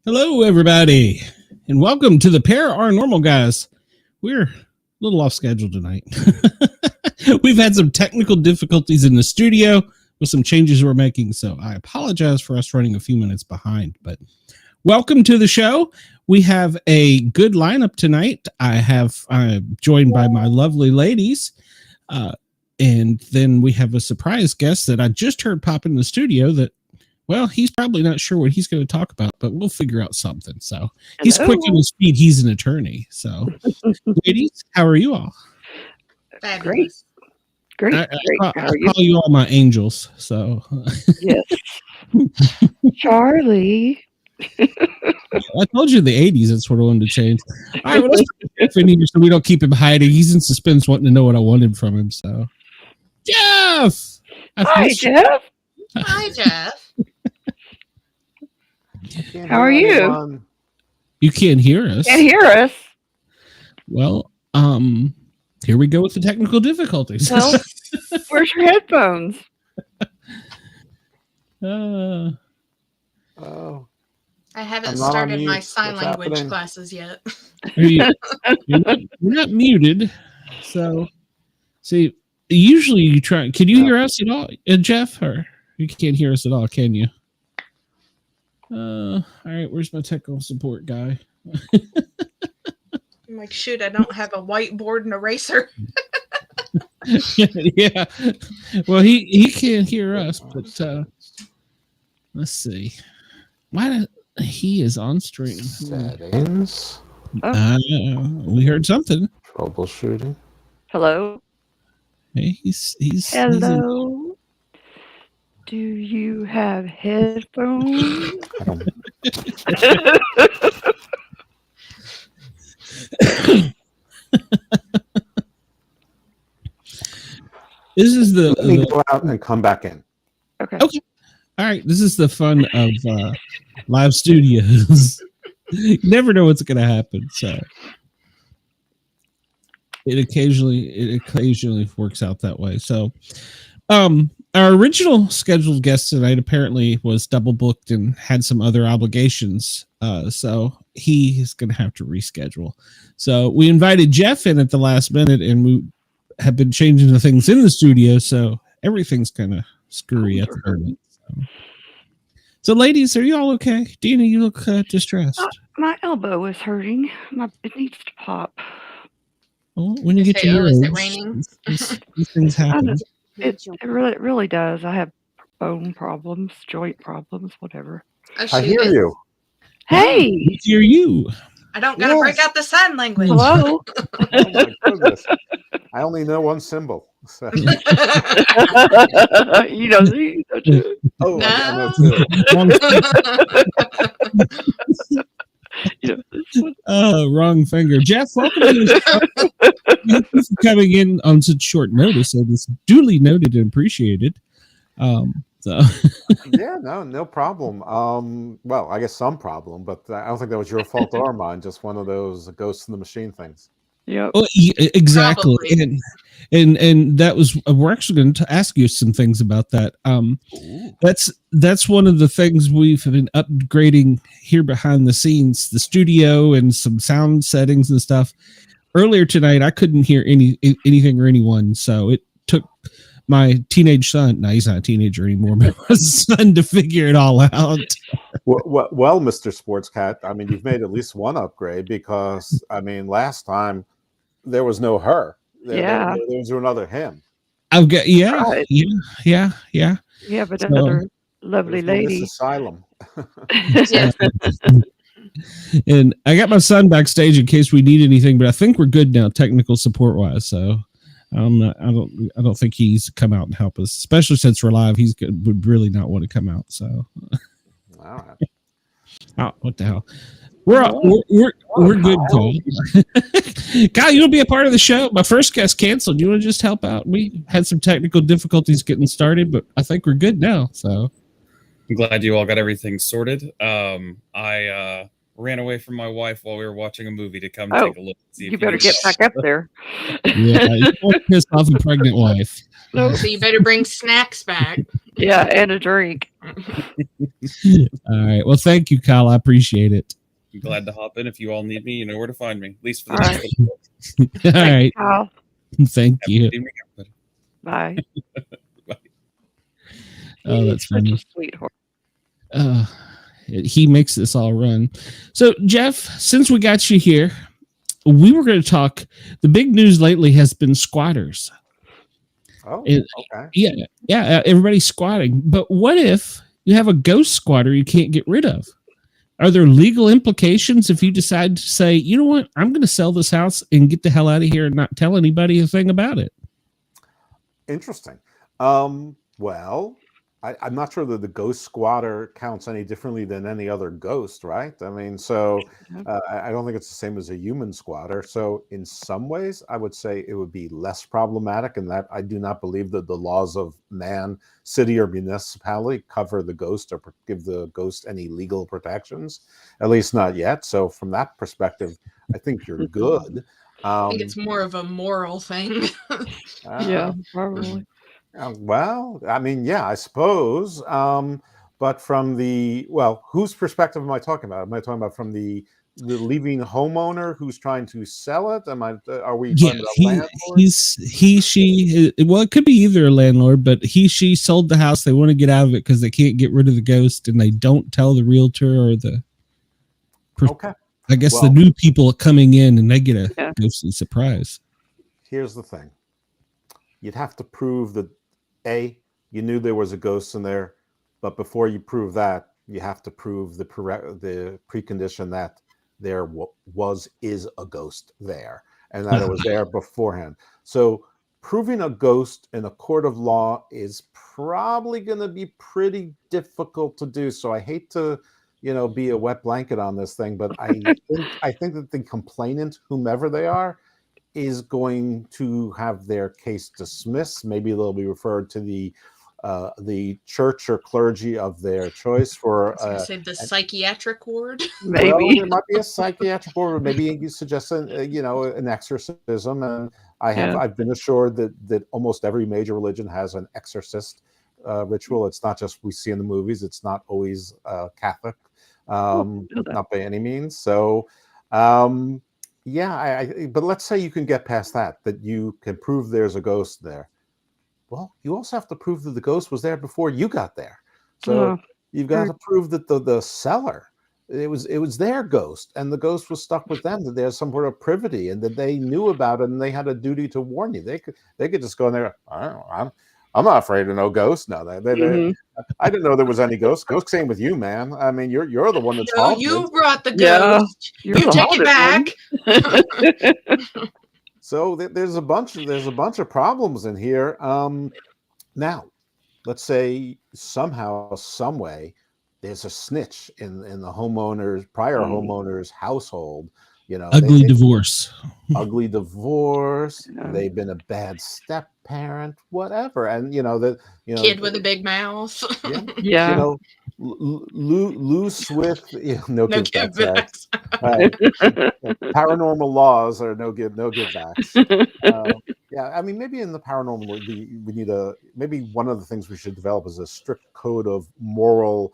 Hello, everybody, and welcome to the Paranormal Guys. We're a little off schedule tonight. We've had some technical difficulties in the studio with some changes we're making, so I apologize for us running a few minutes behind. But welcome to the show. We have a good lineup tonight. I'm joined by my lovely ladies, and then we have a surprise guest that I just heard pop in the studio that, well, he's probably not sure what he's going to talk about, but we'll figure out something. So he's quick on his feet. He's an attorney. So, ladies, how are you all? Fabulous. Great. I call you all my angels. So, yes, Charlie. I told you in the 80s that's what I wanted to change. All right, well, let's put Jeff in here so we don't keep him hiding. He's in suspense, wanting to know what I wanted from him. So, Jeff. Hi, Jeff. Hi, Jeff. How are you? You can't hear us. Can't hear us. Well, here we go with the technical difficulties. Well, where's your headphones? I haven't started my sign language classes yet. You're not muted. So, see, usually you try. Can you hear us at all, Jeff? Or you can't hear us at all, can you? All right, where's my technical support guy? I'm like, shoot, I don't have a whiteboard and eraser. Yeah. Well, he can't hear us, but let's see. Why he is on stream? Settings. We heard something. Troubleshooting. Hello. Hey, he's Hello. Do you have headphones? This is the. Let me go out and come back in. Okay. All right. This is the fun of live studios. You never know what's going to happen. So it occasionally works out that way. So, our original scheduled guest tonight apparently was double booked and had some other obligations. So he is going to have to reschedule. So we invited Jeff in at the last minute, and we have been changing the things in the studio. So everything's kind of screwy at the moment. So ladies, are you all okay? Dina, you look distressed. My elbow is hurting. It needs to pop. Well, when you get your is it raining? These things happen. It really does. I have bone problems, joint problems, whatever. Oh, I hear you. Hey, We hear you. I don't got to break out the sign language. hello. Oh my goodness. I only know one symbol. So. You know these, don't you? Oh, No. I know too. Wrong finger. Jeff, welcome to the show. Thank you for coming in on such short notice. It is duly noted and appreciated. Yeah, no problem. Well, I guess some problem, but I don't think that was your fault or mine. Just one of those ghosts in the machine things. Yep. Well, exactly. Probably. And that was, we're actually going to ask you some things about that. That's one of the things we've been upgrading here behind the scenes, the studio and some sound settings and stuff. Earlier tonight, I couldn't hear anything or anyone, so it took my teenage son. No, he's not a teenager anymore, but my son to figure it all out. Well, Mr. Sports Cat, I mean, you've made at least one upgrade because, I mean, last time there was no her. There was another him. I've got, Right. yeah. Yeah, but another lovely This lady. asylum. Yeah. And I got my son backstage in case we need anything, but I think we're good now, technical support wise. So I don't think he's come out and help us, especially since we're live. Would really not want to come out. So, all right. Oh, what the hell? We're good, Kyle. Kyle, you'll be a part of the show. My first guest canceled. You want to just help out? We had some technical difficulties getting started, but I think we're good now. So I'm glad you all got everything sorted. I ran away from my wife while we were watching a movie to come take a look. See if you better get back up there. Yeah, you don't piss off a pregnant wife. No. So you better bring snacks back. Yeah, and a drink. All right. Well, thank you, Kyle. I appreciate it. I'm glad to hop in. If you all need me, you know where to find me. At least for the next one. All right. Kyle. Thank you. Bye. Bye. Oh, that's funny. Such a sweetheart. He makes this all run. So, Jeff, since we got you here, we were going to talk. The big news lately has been squatters. Oh, okay. Yeah. Everybody's squatting. But what if you have a ghost squatter you can't get rid of? Are there legal implications if you decide to say, you know what, I'm going to sell this house and get the hell out of here and not tell anybody a thing about it? Interesting. Well, I'm not sure that the ghost squatter counts any differently than any other ghost, right? I mean, so I don't think it's the same as a human squatter. So in some ways, I would say it would be less problematic in that I do not believe that the laws of man, city, or municipality cover the ghost or give the ghost any legal protections, at least not yet. So from that perspective, I think you're good. I think it's more of a moral thing. Yeah, probably. Well, I mean, yeah, I suppose. But from whose perspective am I talking about? Am I talking about from the leaving homeowner who's trying to sell it? Are we talking about landlord? She. Well, it could be either a landlord, but she sold the house. They want to get out of it because they can't get rid of the ghost, and they don't tell the realtor or the. Okay. I guess the new people coming in, and they get a ghostly surprise. Here's the thing: you'd have to prove that you knew there was a ghost in there, but before you prove that, you have to prove the precondition that there is a ghost there, and that it was there beforehand. So proving a ghost in a court of law is probably going to be pretty difficult to do. So I hate to, be a wet blanket on this thing, but I think that the complainant, whomever they are, is going to have their case dismissed. Maybe they'll be referred to the church or clergy of their choice for the psychiatric ward. Maybe there might be a psychiatric ward, or maybe you suggest an exorcism. And I've been assured that almost every major religion has an exorcist ritual. It's not just we see in the movies. It's not always Catholic, not by any means. So. But let's say you can get past that you can prove there's a ghost there. Well, you also have to prove that the ghost was there before you got there. So you've got to prove that the seller, it was their ghost, and the ghost was stuck with them, that there's some sort of privity, and that they knew about it, and they had a duty to warn you. They could just go in there. I'm not afraid of no ghost. No, I didn't know there was any ghost. Ghost came with you, man. I mean, you're the one that's haunted. You brought the ghost. You take it back. So there's a bunch of problems in here. Now, let's say somehow, some way, there's a snitch in the prior homeowner's household. Ugly divorce. Ugly divorce. They've been a bad step parent, whatever, and kid with a big mouth. Yeah. Loose with no give backs. Right. Paranormal laws are no give backs. I mean, maybe in the paranormal, we need maybe one of the things we should develop is a strict code of moral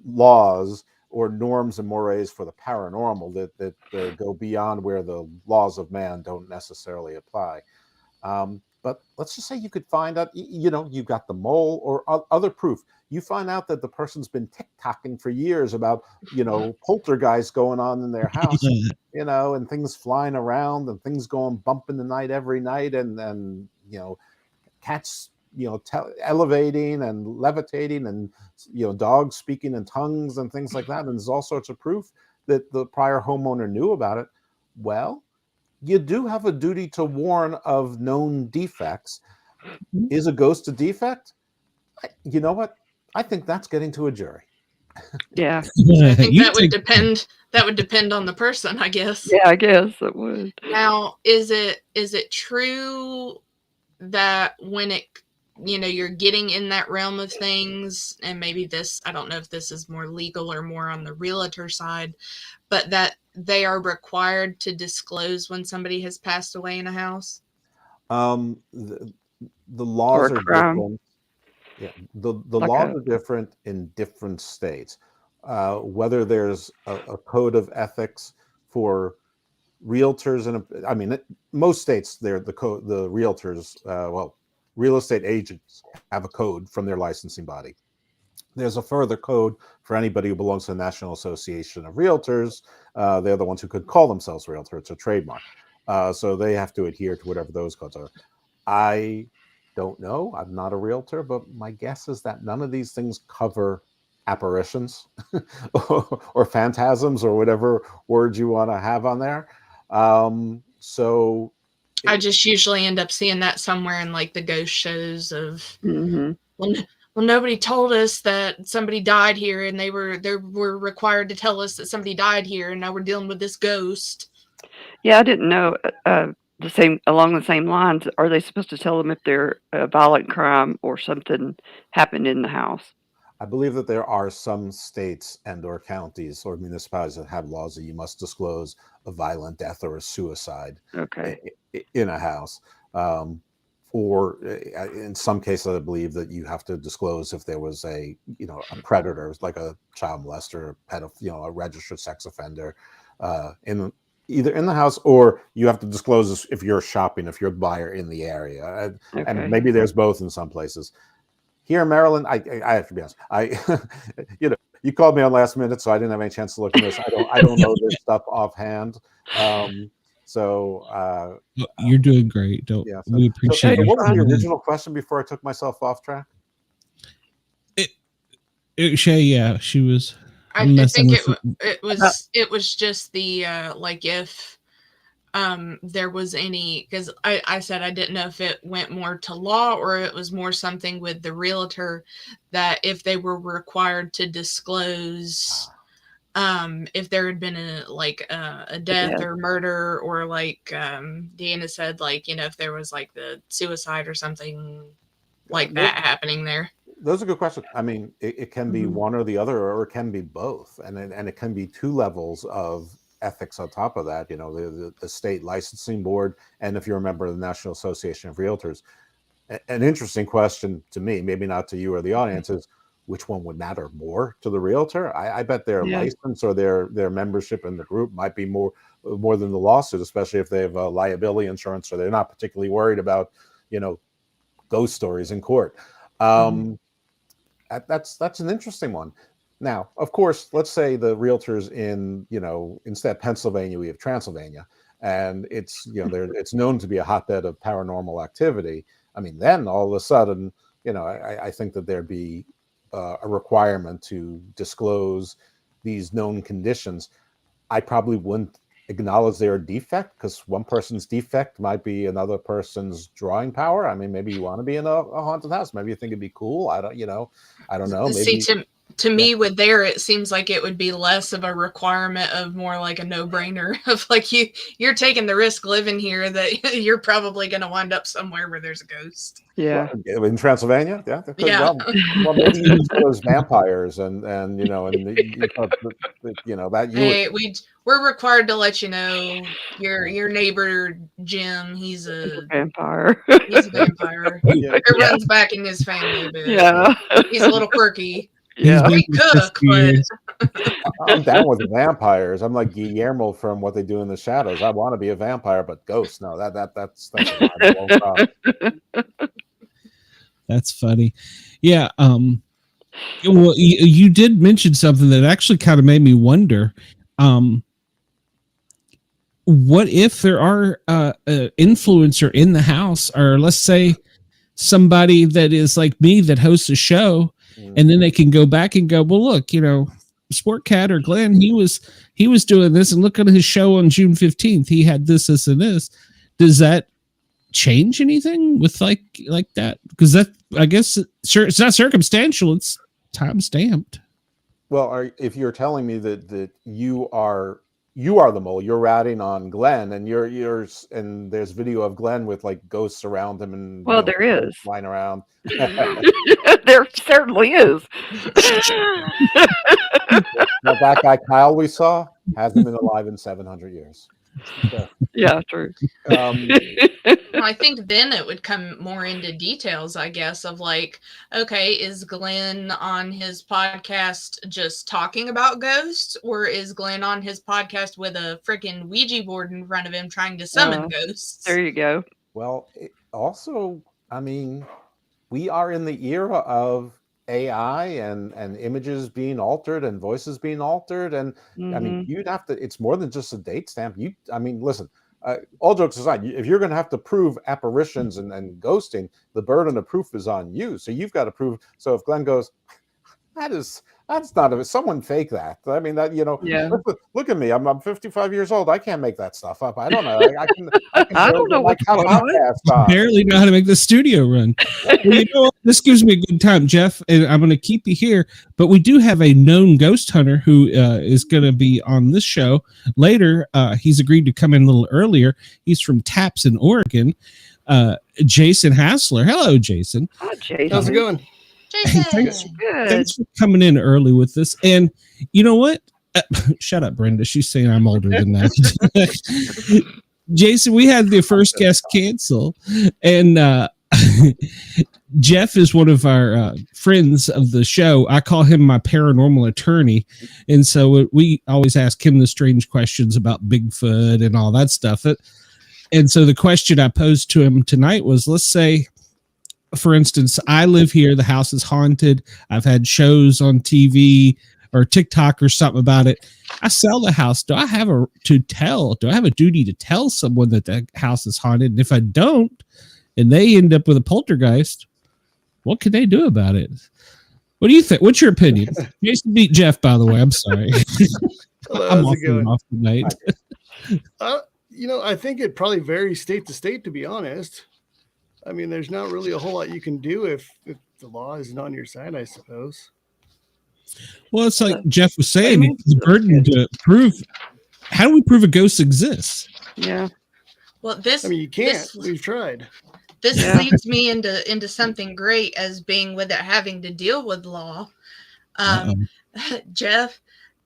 laws or norms and mores for the paranormal that go beyond where the laws of man don't necessarily apply. But let's just say you could find out, you've got the mole or other proof. You find out that the person's been tick-tocking for years about, poltergeist going on in their house, and things flying around and things going bump in the night every night and cats, elevating and levitating and, dogs speaking in tongues and things like that. And there's all sorts of proof. that the prior homeowner knew about it, well, you do have a duty to warn of known defects. Is a ghost a defect? You know what? I think that's getting to a jury. Yeah. I think that would depend. That would depend on the person, I guess. Yeah, I guess it would. Now, is it true that when it, you're getting in that realm of things, and maybe this, I don't know if this is more legal or more on the realtor side, but that they are required to disclose when somebody has passed away in a house? The laws are different. Yeah, the laws are different in different states. Whether there's a code of ethics for realtors, and most states, the realtors, real estate agents have a code from their licensing body. There's a further code for anybody who belongs to the National Association of Realtors. They're the ones who could call themselves realtor. It's a trademark. So they have to adhere to whatever those codes are. I don't know. I'm not a realtor, but my guess is that none of these things cover apparitions or phantasms or whatever words you want to have on there. So I just usually end up seeing that somewhere in like the ghost shows of, well, nobody told us that somebody died here, and they were required to tell us that somebody died here, and now we're dealing with this ghost. Yeah, I didn't know. Along the same lines, are they supposed to tell them if they're a violent crime or something happened in the house? I believe that there are some states and or counties or municipalities that have laws that you must disclose a violent death or a suicide in a house. Or in some cases, I believe that you have to disclose if there was a predator, like a child molester, a registered sex offender, either in the house, or you have to disclose if you're shopping, if you're a buyer in the area, and maybe there's both in some places. Here in Maryland, I have to be honest. You called me on last minute, so I didn't have any chance to look at this. I don't know this stuff offhand. So you're doing great. We appreciate it. What was the original question before I took myself off track? Shay, she was. I think it was just the like if there was any, because I said I didn't know if it went more to law or it was more something with the realtor, that if they were required to disclose if there had been a death or murder, or like Deanna said, if there was like the suicide or something like that happening there. Those are good questions. I mean, it can be one or the other, or it can be both, and it can be two levels of ethics on top of that. The state licensing board, and if you're a member of the National Association of Realtors. An interesting question to me, maybe not to you or the audience, is which one would matter more to the realtor? I bet their license or their membership in the group might be more than the lawsuit, especially if they have liability insurance, or they're not particularly worried about ghost stories in court. That's an interesting one. Now, of course, let's say the realtors instead of Pennsylvania, we have Transylvania, and it's it's known to be a hotbed of paranormal activity. I mean, then all of a sudden, I think that there'd be a requirement to disclose these known conditions. I probably wouldn't acknowledge their defect, because one person's defect might be another person's drawing power. I mean, maybe you want to be in a haunted house. Maybe you think it'd be cool. I don't know. Maybe, see, to me, with there, it seems like it would be less of a requirement, of more like a no-brainer of like you're taking the risk living here that you're probably going to wind up somewhere where there's a ghost. Yeah, well, in Transylvania, well, maybe you those vampires and we're required to let you know your neighbor Jim. He's a vampire. He's a vampire. It runs back in his family a bit. Yeah, he's a little quirky. Yeah, we cook, but I'm down with the vampires. I'm like Guillermo from What They Do in the Shadows. I want to be a vampire, but ghosts, no. That's That's funny. Yeah. Well, you did mention something that actually kind of made me wonder. What if there are an influencer in the house, or let's say somebody that is like me that hosts a show, and then they can go back and go, well, look, Sport Cat or Glenn, he was doing this, and look at his show on June 15th. He had this, and this. Does that change anything with like that? Because that, I guess, sure, it's not circumstantial, it's time stamped. Well, if you're telling me that you are the mole, you're ratting on Glenn, and and there's video of Glenn with like ghosts around him, and there is flying around. There certainly is. Now, that guy Kyle we saw hasn't been alive in 700 years. So, yeah, true. Well, I think then it would come more into details, I guess, of like, okay, is Glenn on his podcast just talking about ghosts, or is Glenn on his podcast with a freaking Ouija board in front of him trying to summon ghosts? There you go. Well, also, I mean, we are in the era of AI and images being altered and voices being altered, and I mean, you'd have to. It's more than just a date stamp. Listen. All jokes aside, if you're going to have to prove apparitions and ghosting, the burden of proof is on you. So you've got to prove. So if Glenn goes, that's not someone fake that. I mean, that, Yeah. Look at me. I'm 55 years old. I can't make that stuff up. I don't know. I don't know what barely know how to make the studio run. Well, this gives me a good time, Jeff, and I'm going to keep you here. But we do have a known ghost hunter who is going to be on this show later. He's agreed to come in a little earlier. He's from Taps in Oregon. Jason Hassler. Hello, Jason. Hi, Jason. How's it going? Thanks for coming in early with this. And you know what? Shut up, Brenda. She's saying I'm older than that. Jason, we had the first guest cancel, and Jeff is one of our friends of the show. I call him my paranormal attorney, and so we always ask him the strange questions about Bigfoot and all that stuff. And so the question I posed to him tonight was, let's say, for instance, I live here. The house is haunted. I've had shows on TV or TikTok or something about it. I sell the house. Do I have a duty to tell someone that the house is haunted? And if I don't, and they end up with a poltergeist, what can they do about it? What do you think? What's your opinion? Jason beat Jeff, by the way. I'm sorry. Hello, I'm how's it going? off tonight. I think it probably varies state to state, to be honest. I mean, there's not really a whole lot you can do if the law isn't on your side, I suppose. Well, it's like Jeff was saying, the burden to prove. How do we prove a ghost exists? Yeah. Well, you can't. We've tried. This leads me into something great as being with it having to deal with law. Jeff,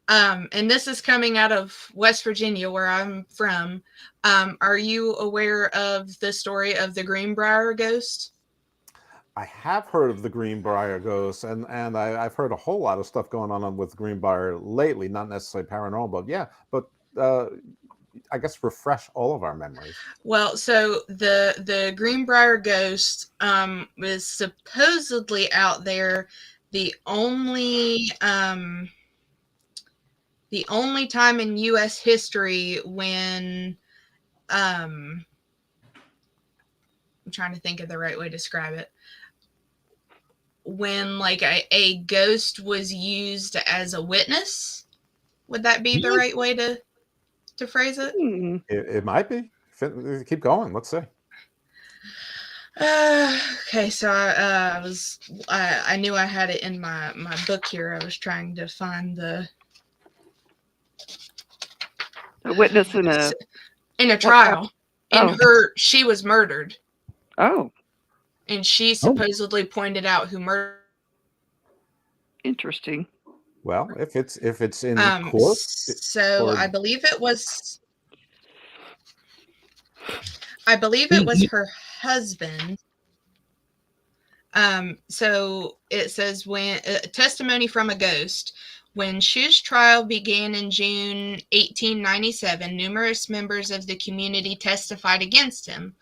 and this is coming out of West Virginia, where I'm from. Are you aware of the story of the Greenbrier ghost? I have heard of the Greenbrier ghost, and I've heard a whole lot of stuff going on with Greenbrier lately, not necessarily paranormal, but I guess refresh all of our memories. Well, so the Greenbrier ghost is supposedly out there. The only time in U.S. history when I'm trying to think of the right way to describe it. When like a ghost was used as a witness, would that be the right way to phrase it? It might be. Keep going. Let's see. Okay, so I knew I had it in my book here. I was trying to find a witness in a trial. She was murdered. Oh. And she supposedly pointed out who murdered. Interesting. Well, if it's in court, I believe it was. I believe it was her husband. So it says when testimony from a ghost. When Shu's trial began in June 1897, numerous members of the community testified against him.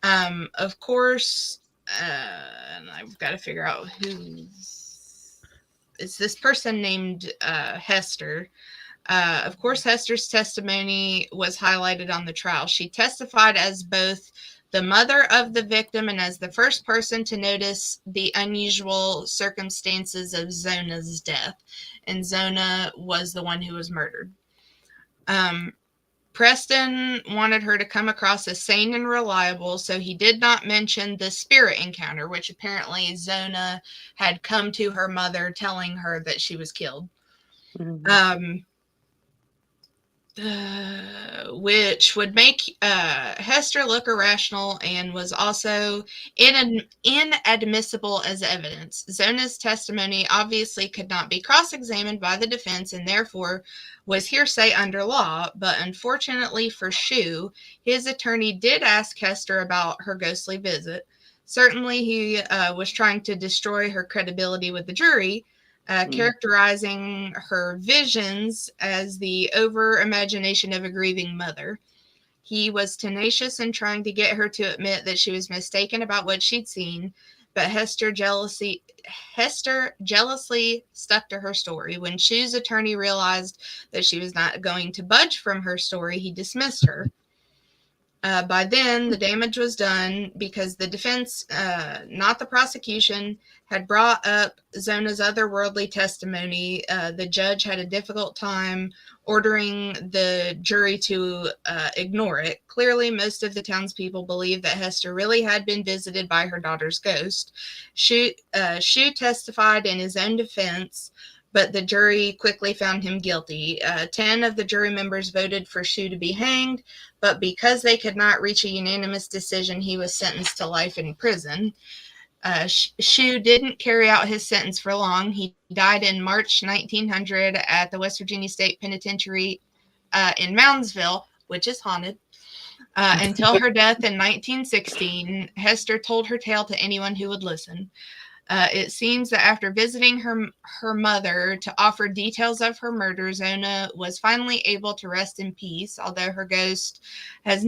Of course, and I've got to figure out who is this person named Hester. Of course, Hester's testimony was highlighted on the trial. She testified as both the mother of the victim and as the first person to notice the unusual circumstances of Zona's death. And Zona was the one who was murdered. Preston wanted her to come across as sane and reliable, so he did not mention the spirit encounter, which apparently Zona had come to her mother telling her that she was killed. Mm-hmm. Which would make Hester look irrational and was also inadmissible as evidence. Zona's testimony obviously could not be cross-examined by the defense and therefore was hearsay under law, but unfortunately for Shu, his attorney did ask Hester about her ghostly visit. Certainly he was trying to destroy her credibility with the jury, characterizing her visions as the over-imagination of a grieving mother. He was tenacious in trying to get her to admit that she was mistaken about what she'd seen, but Hester jealously stuck to her story. When Shu's attorney realized that she was not going to budge from her story, he dismissed her. By then, the damage was done because the defense, not the prosecution, had brought up Zona's otherworldly testimony. The judge had a difficult time ordering the jury to ignore it. Clearly, most of the townspeople believed that Hester really had been visited by her daughter's ghost. Shu testified in his own defense, but the jury quickly found him guilty. 10 of the jury members voted for Shu to be hanged, but because they could not reach a unanimous decision, he was sentenced to life in prison. Shu didn't carry out his sentence for long. He died in March 1900 at the West Virginia State Penitentiary in Moundsville, which is haunted. Until her death in 1916, Hester told her tale to anyone who would listen. It seems that after visiting her mother to offer details of her murder, Zona was finally able to rest in peace. Although her ghost was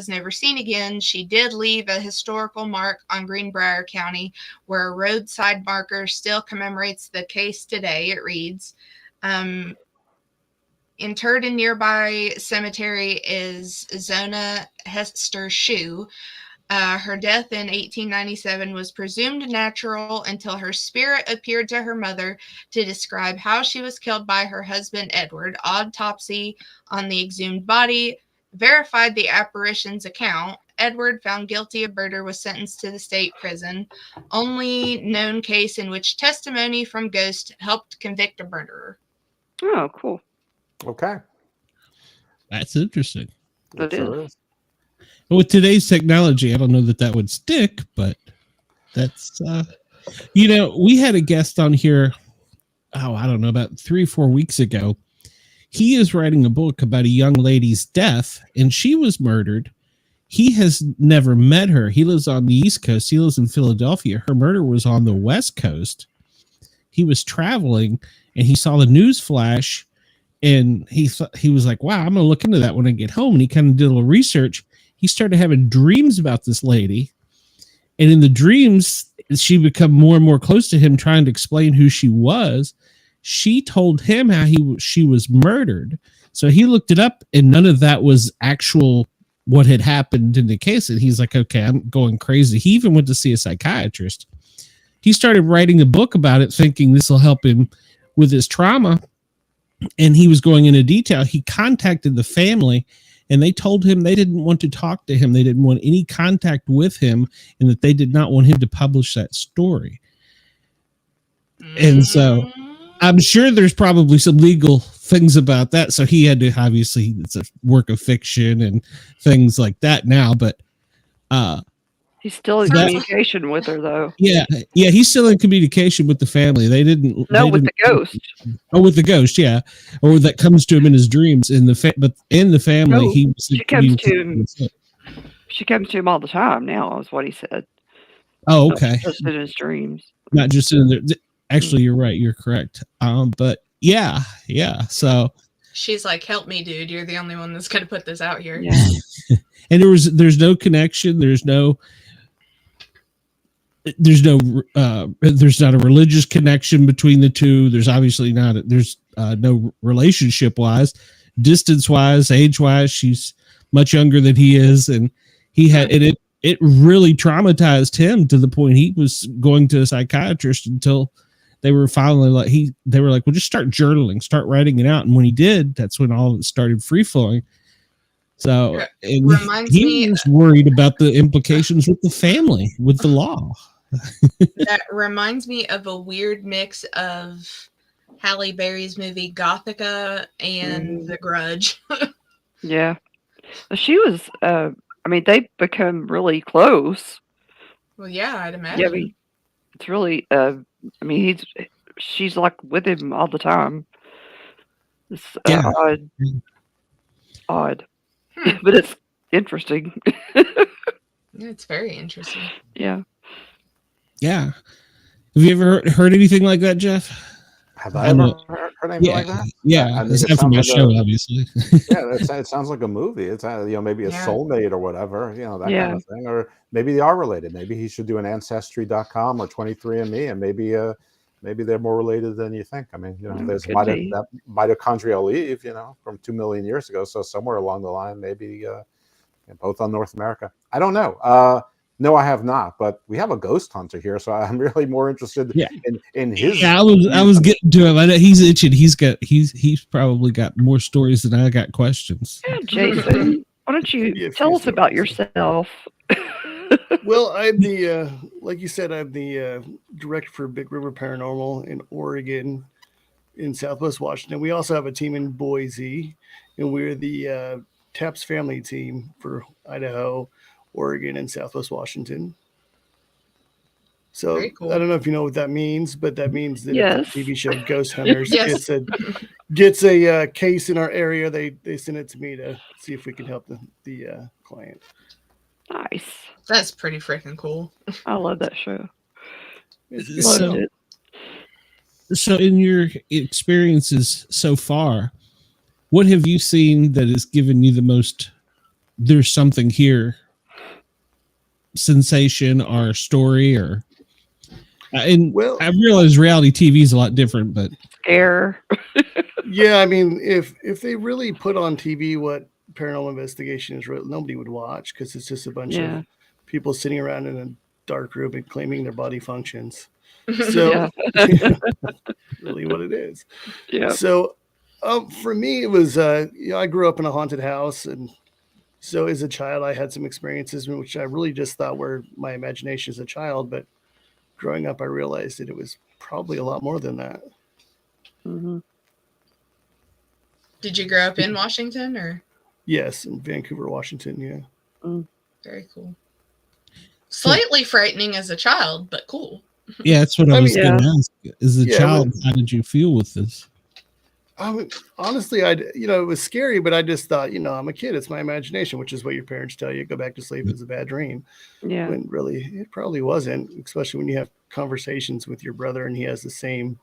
never seen again, she did leave a historical mark on Greenbrier County, where a roadside marker still commemorates the case today. It reads, interred in nearby cemetery is Zona Hester Shu. Her death in 1897 was presumed natural until her spirit appeared to her mother to describe how she was killed by her husband, Edward. Autopsy on the exhumed body verified the apparition's account. Edward, found guilty of murder, was sentenced to the state prison. Only known case in which testimony from ghosts helped convict a murderer. Oh, cool. Okay. That's interesting. It is. With today's technology, I don't know that would stick, but that's, we had a guest on here, I don't know, about 3 or 4 weeks ago. He is writing a book about a young lady's death, and she was murdered. He has never met her. He lives on the East Coast. He lives in Philadelphia. Her murder was on the West Coast. He was traveling, and he saw the news flash, and he was like, wow, I'm going to look into that when I get home. And he kind of did a little research. He started having dreams about this lady, and in the dreams, she became more and more close to him, trying to explain who she was. She told him how she was murdered. So he looked it up, and none of that was actual what had happened in the case. And he's like, okay, I'm going crazy. He even went to see a psychiatrist. He started writing a book about it, thinking this will help him with his trauma. And he was going into detail. He contacted the family, and they told him they didn't want to talk to him. They didn't want any contact with him, and that they did not want him to publish that story. And so I'm sure there's probably some legal things about that. So he had to, obviously, it's a work of fiction and things like that now, but he's still in communication with her, though. Yeah, he's still in communication with the family. With the ghost. Oh, with the ghost, yeah, or that comes to him in his dreams. But in the family, she comes to him. She comes to him all the time now, is what he said. Oh, okay. Just in his dreams, not just in there. Actually, you're right. You're correct. But yeah. So she's like, "Help me, dude! You're the only one that's going to put this out here." Yeah. And there's no connection. There's not a religious connection between the two. There's obviously no relationship wise, distance wise, age wise. She's much younger than he is, and he had it really traumatized him to the point he was going to a psychiatrist until they were finally they were like, well, just start journaling, start writing it out. And when he did, that's when all of it started free flowing. So he was worried about the implications with the family, with the law. That reminds me of a weird mix of Halle Berry's movie Gothica and The Grudge. Yeah. She was, they become really close. Well, yeah, I'd imagine. Yeah, it's really, she's like with him all the time. It's odd. But it's interesting. It's very interesting. Yeah. Yeah. Have you ever heard anything like that, Jeff? Have I ever heard anything like that? Yeah, it's from my show, obviously. It sounds like a movie. It's maybe a soulmate or whatever, that kind of thing. Or maybe they are related. Maybe he should do an Ancestry.com or 23andMe, and maybe they're more related than you think. I mean, there's that mitochondrial leaf, from 2 million years ago. So somewhere along the line, maybe both on North America. I don't know. No, I have not. But we have a ghost hunter here, so I'm really more interested in his. Yeah, I was getting to him. I know he's itching. He's probably got more stories than I got questions. Yeah, Jason, why don't you tell us about yourself? Well, I'm the, like you said, I'm the director for Big River Paranormal in Oregon, in Southwest Washington. We also have a team in Boise, and we're the TAPS family team for Idaho, Oregon, and Southwest Washington. So cool. I don't know if you know what that means, but that means that if the TV show Ghost Hunters gets a case in our area, they send it to me to see if we can help the client. Nice. That's pretty freaking cool. I love that show. So in your experiences so far, what have you seen that has given you the most there's something here sensation or story? Or I realize reality TV is a lot different, but scare. Yeah, I mean, if they really put on TV what Paranormal Investigation is, nobody would watch, because it's just a bunch of people sitting around in a dark room and claiming their body functions. So really what it is. Yeah. So for me, it was I grew up in a haunted house, and so as a child I had some experiences which I really just thought were my imagination as a child, but growing up I realized that it was probably a lot more than that. Mm-hmm. Did you grow up in Washington, or? Yes, in Vancouver, Washington. Yeah. Very cool. Slightly frightening as a child, but cool. Yeah, that's what I was going to ask. As a child, how did you feel with this? Honestly, it was scary, but I just thought, I'm a kid. It's my imagination, which is what your parents tell you. Go back to sleep. It's a bad dream. Yeah. When really, it probably wasn't, especially when you have conversations with your brother and he has the same,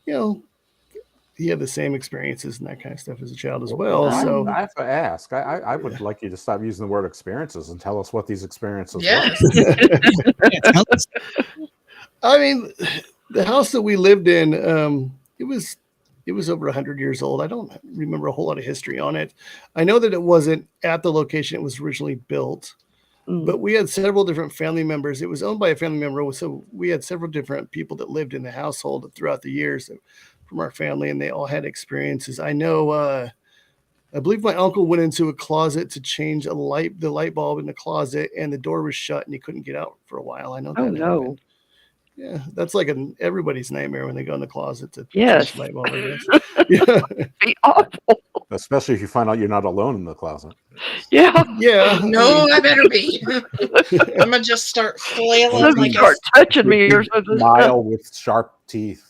he had the same experiences and that kind of stuff as a child as well. So I have to ask. I would like you to stop using the word experiences and tell us what these experiences were. I mean, the house that we lived in, it was over 100 years old. I don't remember a whole lot of history on it. I know that it wasn't at the location it was originally built, but we had several different family members. It was owned by a family member, so we had several different people that lived in the household throughout the years from our family, and they all had experiences. I know, I believe my uncle went into a closet to change the light bulb in the closet, and the door was shut and he couldn't get out for a while. I know that happened. Yeah, that's like everybody's nightmare when they go in the closet to change the light bulb, I guess. Be awful. Especially if you find out you're not alone in the closet. Yeah. Yeah. No, I better be. I'm gonna just start flailing like start touching me or something. Smile with sharp teeth.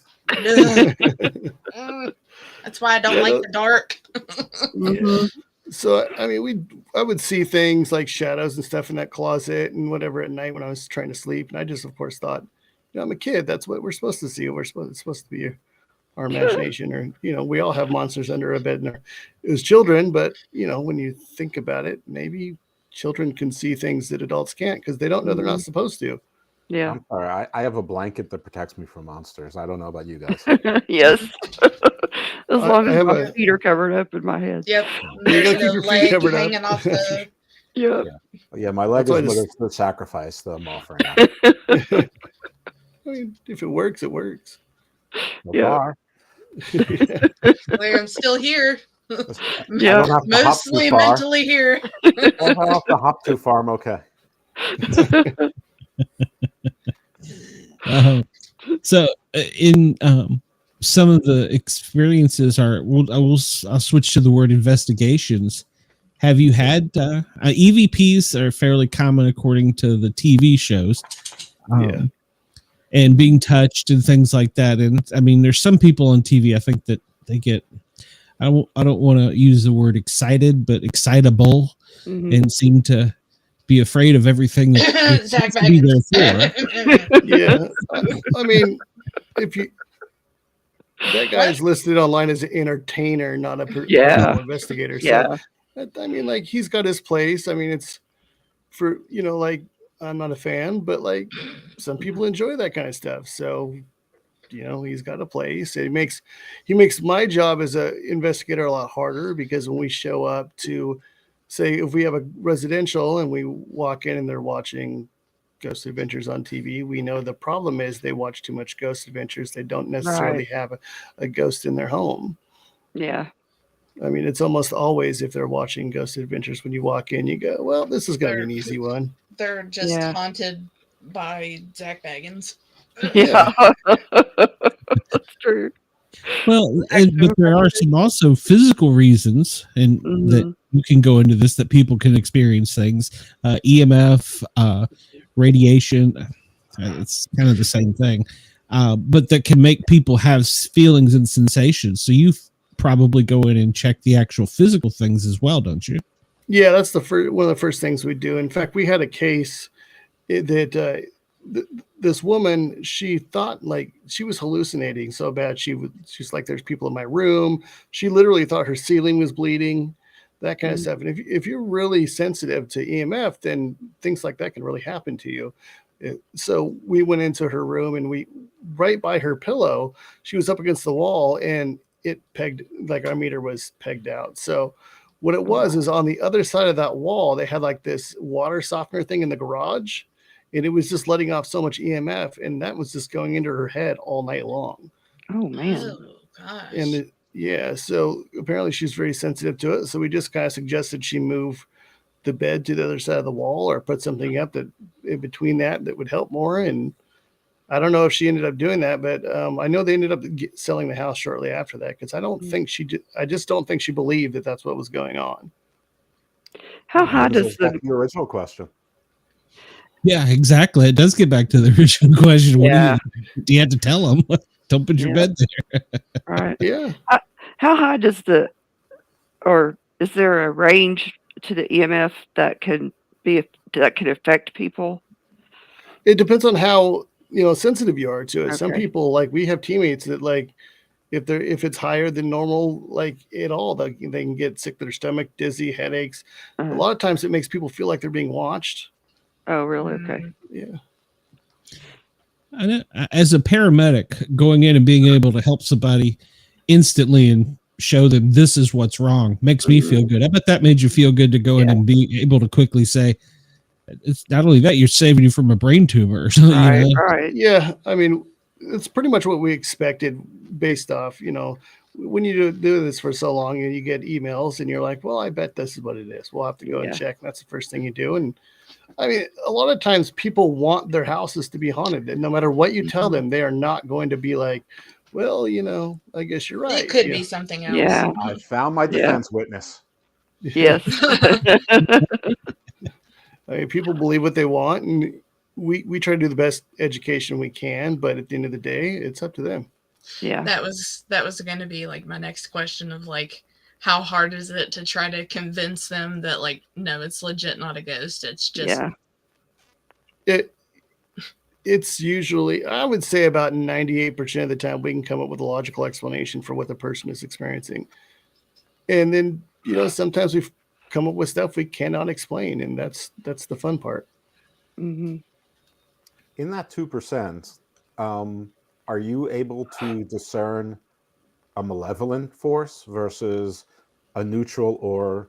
That's why I don't like the dark. Mm-hmm. So, I mean, I would see things like shadows and stuff in that closet and whatever at night when I was trying to sleep. And I just, of course, thought, I'm a kid. That's what we're supposed to see. It's supposed to be our imagination, or, we all have monsters under our bed as children. But, when you think about it, maybe children can see things that adults can't because they don't know they're not supposed to. Yeah. I'm sorry. I have a blanket that protects me from monsters. I don't know about you guys. Yes. As long I as have my a- feet are covered up in my head. Yep. You gotta The keep your feet leg covered up. hanging off the. Yeah. Yeah, my leg That's is why the sacrifice that I'm offering up. I mean, if it works, it works. So Yeah. far. Like, I'm still here. Yeah. I don't have to hop Mostly too far. mentally here. If I don't have to hop too far, I'm okay. So in some of the experiences I'll switch to the word investigations. Have you had EVPs are fairly common according to the TV shows, Yeah. and being touched and things like that. And I mean, there's some people on TV, I think, that they get, I don't want to use the word excited, but excitable, Mhm. and seem to be afraid of everything that Zach to be there for. Yeah. I mean, if you that guy's listed online as an entertainer, not a Yeah. paranormal investigator. Yeah. So I mean, like, he's got his place. I mean, it's for, like, I'm not a fan, but like some people enjoy that kind of stuff. So, he's got a place. He makes my job as a investigator a lot harder, because when we show up to, say, if we have a residential and we walk in and they're watching Ghost Adventures on TV, we know the problem is they watch too much Ghost Adventures. They don't necessarily have a ghost in their home. Yeah. I mean, it's almost always, if they're watching Ghost Adventures, when you walk in, you go, well, this is going to be an easy one. They're just Yeah. haunted by Zach Baggins. Yeah. That's true. Well, but there are some also physical reasons, and that you can go into this, that people can experience things, EMF, radiation. It's kind of the same thing, but that can make people have feelings and sensations. So you probably go in and check the actual physical things as well, don't you? Yeah, that's one of the first things we do. In fact, we had a case that this woman, she thought like she was hallucinating so bad. She's like, there's people in my room. She literally thought her ceiling was bleeding, that kind of stuff. And if you're really sensitive to EMF, then things like that can really happen to you. So we went into her room, and right by her pillow, she was up against the wall, and it pegged, like, our meter was pegged out. So what it was is, on the other side of that wall, they had like this water softener thing in the garage, and it was just letting off so much EMF, and that was just going into her head all night long. Oh, man. Oh, gosh. And so apparently she's very sensitive to it. So we just kind of suggested she move the bed to the other side of the wall, or put something up that in between that would help more. And I don't know if she ended up doing that, but I know they ended up selling the house shortly after that, because I just don't think she believed that that's what was going on. How high does the original question? Yeah, exactly. It does get back to the original question. Yeah. What do you have to tell them? Don't put your bed there. Right. Yeah. How high does or is there a range to the EMF that can affect people? It depends on how sensitive you are to it. Okay. Some people, like, we have teammates that, like, if it's higher than normal, like, at all, they can get sick to their stomach, dizzy, headaches. A lot of times it makes people feel like they're being watched. Oh, really? Okay. Yeah. And as a paramedic, going in and being able to help somebody instantly and show them this is what's wrong makes me feel good. I bet that made you feel good to go in and be able to quickly say, it's not only that, you're saving you from a brain tumor or something. Right, right. Yeah. I mean, it's pretty much what we expected, based off, when you do this for so long and you get emails and you're like, well, I bet this is what it is. We'll have to go and check. And that's the first thing you do. And I mean, a lot of times people want their houses to be haunted, and no matter what you tell them, they are not going to be like, well, I guess you're right. It could be something else. Yeah. I found my defense witness. Yes. I mean, people believe what they want, and we try to do the best education we can, but at the end of the day, it's up to them. Yeah. That was going to be like my next question of, like, how hard is it to try to convince them that, like, no, it's legit not a ghost. It's just it's usually, I would say, about 98% of the time we can come up with a logical explanation for what the person is experiencing. And then, sometimes we've come up with stuff we cannot explain, and that's the fun part. Mm-hmm. in that 2%, are you able to discern a malevolent force versus a neutral, or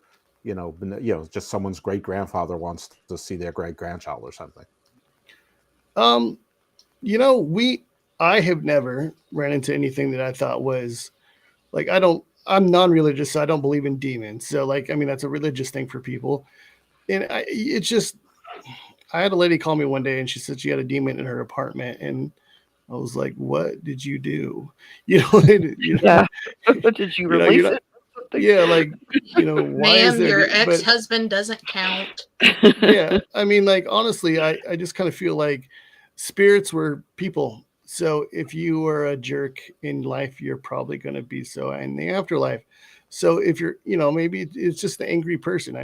just someone's great grandfather wants to see their great grandchild or something? I have never ran into anything that I thought was like, I'm non-religious, so I don't believe in demons. So that's a religious thing for people. And I had a lady call me one day and she said she had a demon in her apartment, and I was like, "What did you do?" Yeah. What did you release it? Yeah, why is there? Your ex-husband doesn't count. Yeah, honestly, I just kind of feel like spirits were people. So if you were a jerk in life, you're probably going to be so in the afterlife. So if you're, maybe it's just the angry person.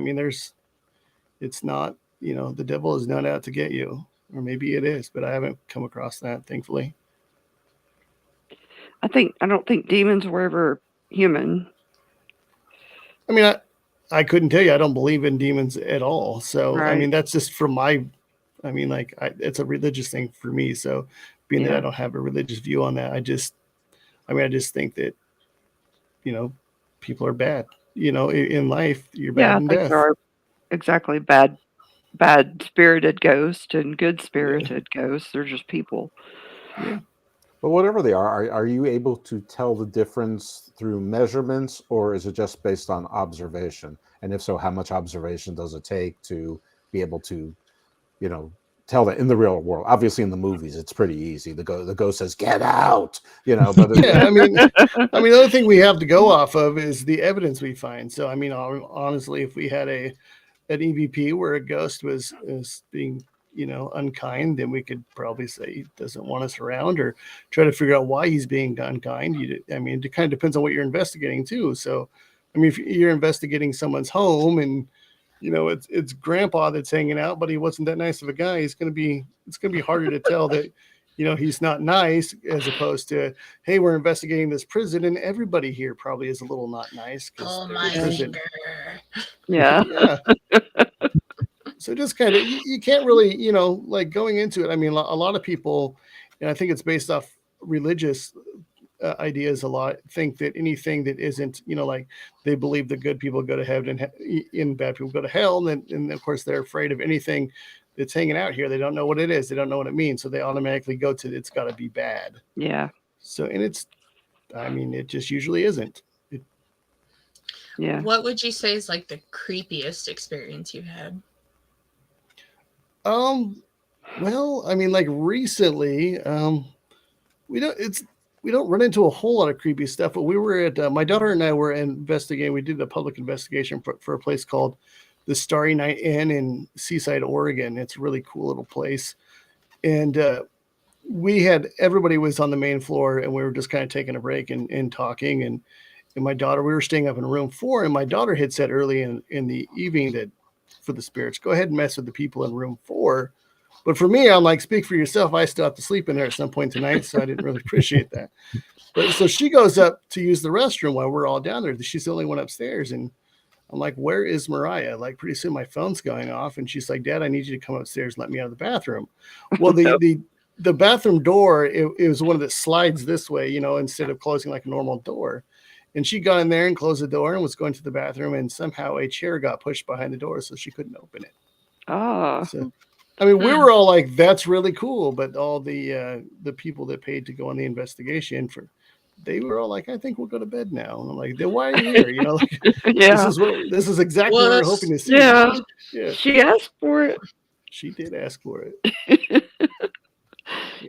It's not, the devil is not out to get you, or maybe it is, but I haven't come across that, thankfully. I don't think demons were ever human. I couldn't tell you. I don't believe in demons at all. So, right. That's just from my, it's a religious thing for me. So being that I don't have a religious view on that, I just think that, people are bad, in life, you're bad in death. There are exactly bad spirited ghosts and good spirited ghosts. They're just people. Yeah. But whatever they are you able to tell the difference through measurements, or is it just based on observation? And if so, how much observation does it take to be able to, tell that in the real world? Obviously, in the movies, it's pretty easy. The ghost says, "Get out," But the other thing we have to go off of is the evidence we find. So, honestly, if we had an EVP where a ghost was being unkind, then we could probably say he doesn't want us around, or try to figure out why he's being unkind. It kind of depends on what you're investigating too. So, if you're investigating someone's home and it's grandpa that's hanging out, but he wasn't that nice of a guy, it's going to be harder to tell that he's not nice, as opposed to, hey, we're investigating this prison and everybody here probably is a little not nice. Oh my anger. Yeah. So just kind of, you can't really, going into it. A lot of people, and I think it's based off religious ideas a lot, think that anything that isn't, they believe that good people go to heaven and bad people go to hell. And of course, they're afraid of anything that's hanging out here. They don't know what it is. They don't know what it means. So they automatically go to, it's got to be bad. Yeah. So, and it just usually isn't. Yeah. What would you say is like the creepiest experience you had? Well, recently, we don't run into a whole lot of creepy stuff, but we were at, my daughter and I were investigating. We did a public investigation for a place called the Starry Night Inn in Seaside, Oregon. It's a really cool little place. And, everybody was on the main floor, and we were just kind of taking a break and talking. And my daughter, we were staying up in room 4, and my daughter had said early in the evening that, for the spirits, go ahead and mess with the people in room 4. But for me, I'm like, speak for yourself. I still have to sleep in there at some point tonight, so I didn't really appreciate that. But so she goes up to use the restroom while we're all down there. She's the only one upstairs, and I'm like, where is Mariah? Like, pretty soon my phone's going off, and she's like, Dad, I need you to come upstairs and let me out of the bathroom. Well, the bathroom door, it was one that slides this way, instead of closing like a normal door. And she got in there and closed the door and was going to the bathroom, and somehow a chair got pushed behind the door, so she couldn't open it. Oh. So, we were all like, that's really cool. But all the people that paid to go on the investigation, they were all like, I think we'll go to bed now. And I'm like, then why are you here? Yeah. This is exactly what we're hoping to see. Yeah. Yeah. She asked for it. She did ask for it.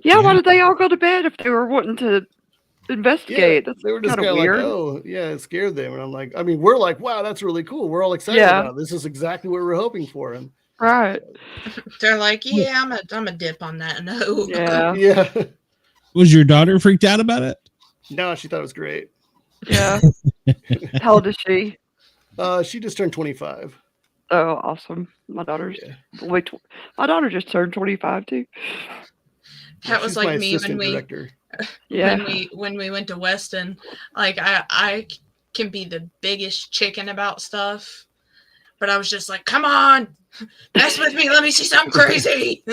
Yeah. Why did they all go to bed if they were wanting to investigate? Yeah, That's they were just kind of like, weird. oh yeah, it scared them. And I'm like, we're like, wow, that's really cool. We're all excited about it. This is exactly what we're hoping for. And right. They're like, yeah, I'm a dip on that. No. Yeah. Yeah. Was your daughter freaked out about it? No, she thought it was great. Yeah. How old is she? She just turned 25. Oh, awesome. My daughter just turned 25 too. That was like me when we went to Weston. Like I can be the biggest chicken about stuff, but I was just like, come on, mess with me, let me see something crazy.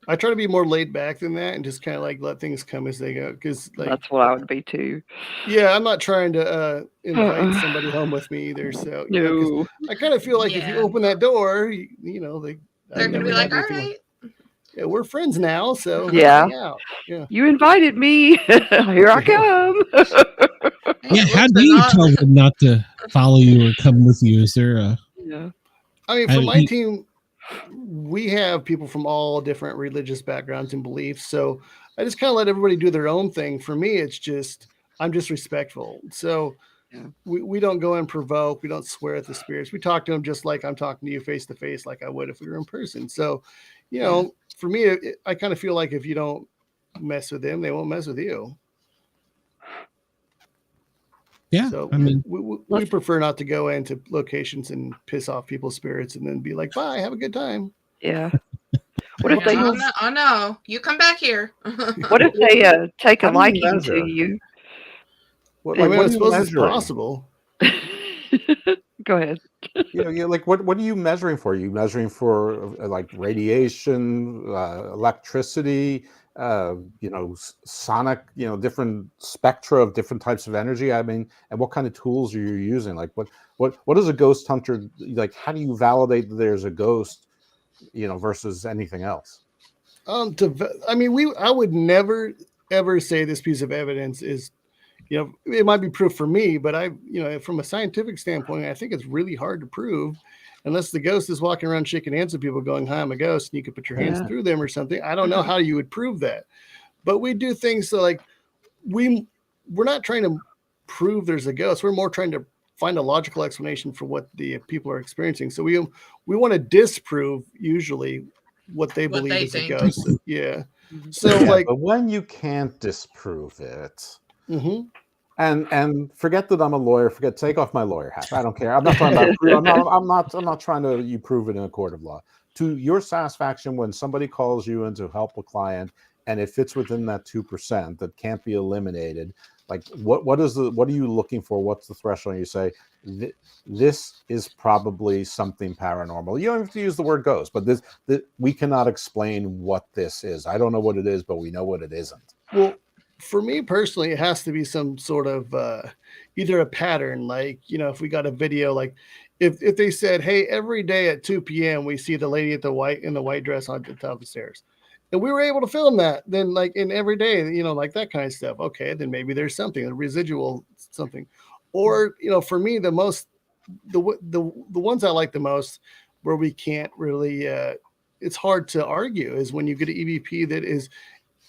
I try to be more laid back than that and just kind of like let things come as they go. Because like That's what I would be too. yeah, I'm not trying to invite somebody home with me either. So you know, 'cause No. I kind of feel like if you Yeah. open that door, you know, They're I've gonna be never like, had all anything right. yeah, we're friends now, so Yeah. hang out. Yeah. You invited me. Here I come. Hey, Yeah, it how looks do you odd. tell them not to follow you or come with you? Is there a? Yeah. I mean, for my team, we have people from all different religious backgrounds and beliefs. So I just kind of let everybody do their own thing. For me, it's just, I'm just respectful. So Yeah. we don't go and provoke. We don't swear at the spirits. We talk to them just like I'm talking to you face to face, like I would if we were in person. So, you know, for me, I kind of feel like if you don't mess with them, they won't mess with you. Yeah, So I mean, we prefer not to go into locations and piss off people's spirits and then be like, bye, have a good time. Yeah. What if they? Oh no! You come back here. What if they take a How do you liking measure? to you? What, I like, mean, what I are you suppose it's measuring? possible. Go ahead. Like what are you measuring for? Are you measuring for like radiation, electricity, sonic, different spectra of different types of energy? I mean, and what kind of tools are you using? Like what is a ghost hunter like? How do you validate that there's a ghost, versus anything else? I would never ever say this piece of evidence is, it might be proof for me, but from a scientific standpoint, I think it's really hard to prove unless the ghost is walking around shaking hands with people going, hi, I'm a ghost, and you could put your hands through them or something. I don't know how you would prove that, but we do things so like we're not trying to prove there's a ghost. We're more trying to find a logical explanation for what the people are experiencing. So we want to disprove usually what they believe is a ghost. Yeah. So but when you can't disprove it, and forget that I'm a lawyer. Take off my lawyer hat. I don't care. I'm not talking about. I'm not trying to you prove it in a court of law. To your satisfaction, when somebody calls you in to help a client and it fits within that 2% that can't be eliminated, like what are you looking for? What's the threshold? You say this is probably something paranormal. You don't have to use the word ghost, but this we cannot explain what this is. I don't know what it is, but we know what it isn't. Well, for me personally, it has to be some sort of either a pattern, like, if we got a video, like if they said, hey, every day at 2 p.m. we see the lady in the white dress on the top of the stairs, and we were able to film that, then like in every day, like that kind of stuff. Okay, then maybe there's something, a residual something. Or, for me, the ones I like the most where we can't really, it's hard to argue, is when you get an EVP that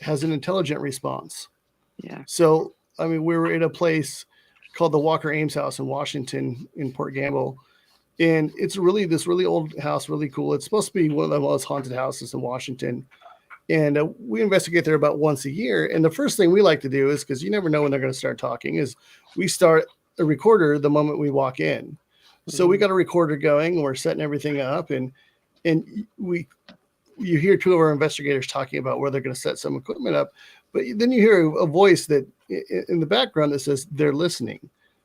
has an intelligent response. Yeah. So, I mean, we were in a place called the Walker Ames House in Washington, in Port Gamble. And it's this really old house, really cool. It's supposed to be one of the most haunted houses in Washington. And we investigate there about once a year. And the first thing we like to do is, because you never know when they're going to start talking, is we start a recorder the moment we walk in. So we got a recorder going, and we're setting everything up. And you hear two of our investigators talking about where they're going to set some equipment up. But then you hear a voice that in the background that says they're listening.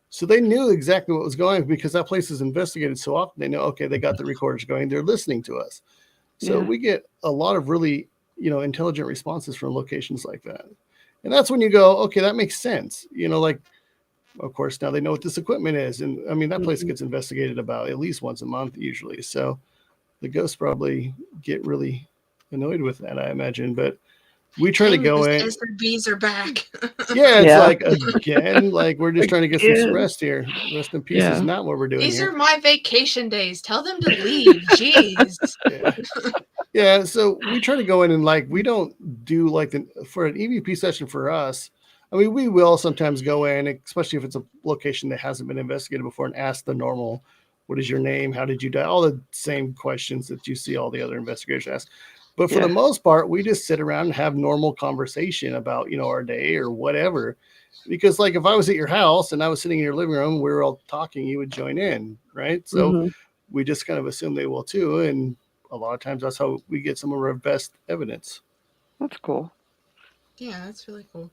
So they knew exactly what was going on because that place is investigated so often. They know, okay, they got the recorders going. They're listening to us. So we get a lot of really, intelligent responses from locations like that. And that's when you go, okay, that makes sense. Like, of course, now they know what this equipment is. And I mean, that place gets investigated about at least once a month usually. So the ghosts probably get really annoyed with that, I imagine. But we try to go in. SRBs are back. Yeah, it's like, again, like we're just trying to get some rest here. Rest in peace is not what we're doing. These are my vacation days. Tell them to leave. Jeez. Yeah, so we try to go in and we don't do for an EVP session for us. I mean, we will sometimes go in, especially if it's a location that hasn't been investigated before, and ask the normal, what is your name? How did you die? All the same questions that you see all the other investigators ask. But for the most part, we just sit around and have normal conversation about, our day or whatever. Because if I was at your house and I was sitting in your living room, we were all talking, you would join in, right? So we just kind of assume they will too. And a lot of times that's how we get some of our best evidence. That's cool. Yeah, that's really cool.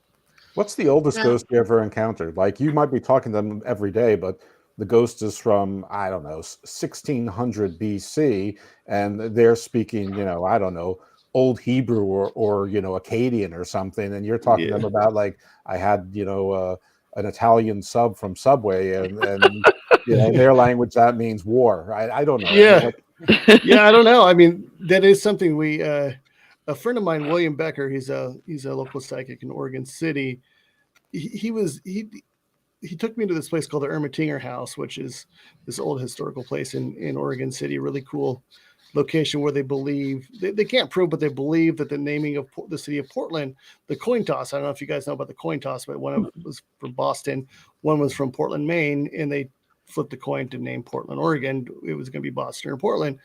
What's the oldest ghost you ever encountered? Like, you might be talking to them every day, but the ghost is from, I don't know, 1600 BC, and they're speaking, I don't know, old Hebrew or Akkadian or something, and you're talking to them about like I had an Italian sub from Subway, and in their language that means war. I don't know. Yeah, I don't know. I mean, that is something we. A friend of mine, William Becker, he's a local psychic in Oregon City. He took me to this place called the Ermitinger House, which is this old historical place in Oregon City, really cool location where they believe, they can't prove, but they believe that the naming of the city of Portland, the coin toss, I don't know if you guys know about the coin toss, but one of them was from Boston, one was from Portland, Maine, and they flipped the coin to name Portland, Oregon. It was going to be Boston or Portland.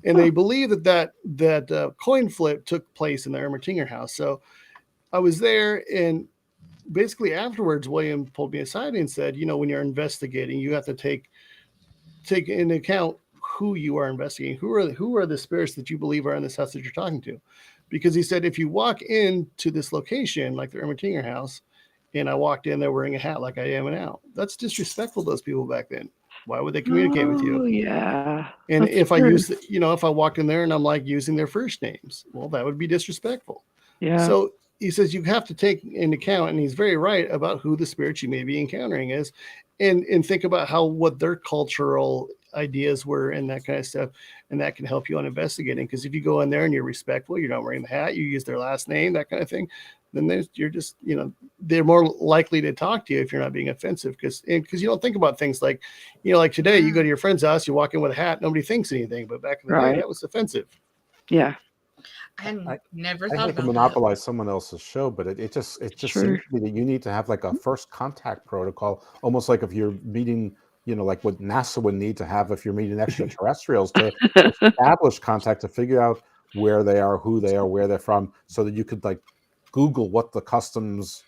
And they believe that coin flip took place in the Ermitinger House. So I was there, and basically afterwards, William pulled me aside and said, when you're investigating, you have to take into account who you are investigating. Who are the spirits that you believe are in this house that you're talking to? Because he said, if you walk into this location, like the Ermitinger House, and I walked in there wearing a hat like I am now, that's disrespectful to those people back then. Why would they communicate with you? Oh, yeah. And if I if I walked in there and I'm like using their first names, well, that would be disrespectful. Yeah. So he says you have to take into account, and he's very right about who the spirits you may be encountering is, and think about what their cultural ideas were and that kind of stuff, and that can help you on investigating. Because if you go in there and you're respectful, you're not wearing the hat, you use their last name, that kind of thing, then you're just they're more likely to talk to you if you're not being offensive. Because you don't think about things like like today, you go to your friend's house, you walk in with a hat, nobody thinks anything, but back in the day that was offensive. Yeah. I never thought I hate about to monopolize someone else's show, but it just seems to me that you need to have like a first contact protocol, almost like if you're meeting, like what NASA would need to have if you're meeting extraterrestrials, to establish contact, to figure out where they are, who they are, where they're from, so that you could like Google what the customs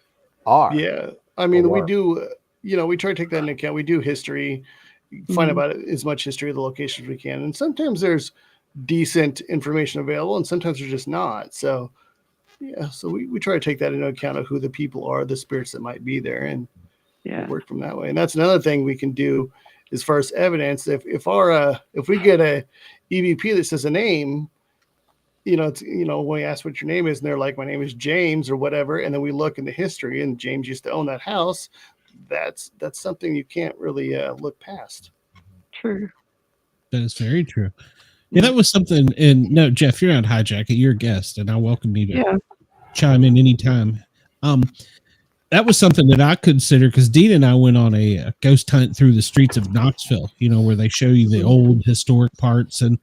are. Yeah, I mean, we do. We try to take that into account. We do history, find about as much history of the locations we can, and sometimes there's decent information available, and sometimes there's just not. So we try to take that into account of who the people are, the spirits that might be there, and work from that way. And that's another thing we can do as far as evidence. If we get a EVP that says a name, when we ask what your name is, and they're like, my name is James or whatever, and then we look in the history, and James used to own that house, that's something you can't really look past. True. That is very true. Yeah, that was something. And no, Jeff, you're not hijacking. You're a guest, and I welcome you to chime in anytime. That was something that I consider, because Dean and I went on a ghost hunt through the streets of Knoxville, where they show you the old historic parts, and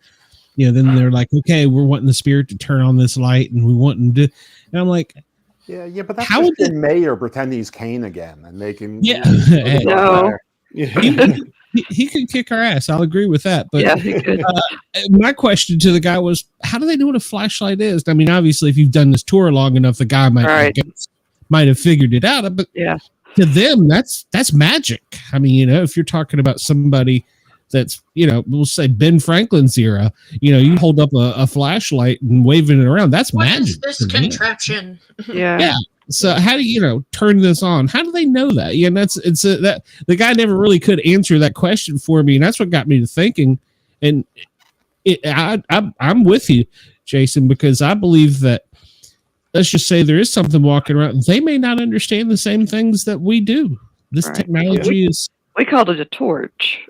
then they're like, okay, we're wanting the spirit to turn on this light, and we want to do. And I'm like, yeah, but that's how would the mayor pretend he's Kane again and make him? Yeah, no. He could kick our ass. I'll agree with that. But yeah, he could. My question to the guy was, how do they know what a flashlight is? I mean, obviously, if you've done this tour long enough, the guy might have figured it out. But to them, that's magic. I mean, if you're talking about somebody that's, we'll say Ben Franklin's era, you hold up a flashlight and waving it around. That's magic. What is this contraption? Yeah. So how do you turn this on? How do they know that? Yeah, that the guy never really could answer that question for me, and that's what got me to thinking. And I'm with you, Jason, because I believe that, let's just say there is something walking around. They may not understand the same things that we do. This technology is. We called it a torch.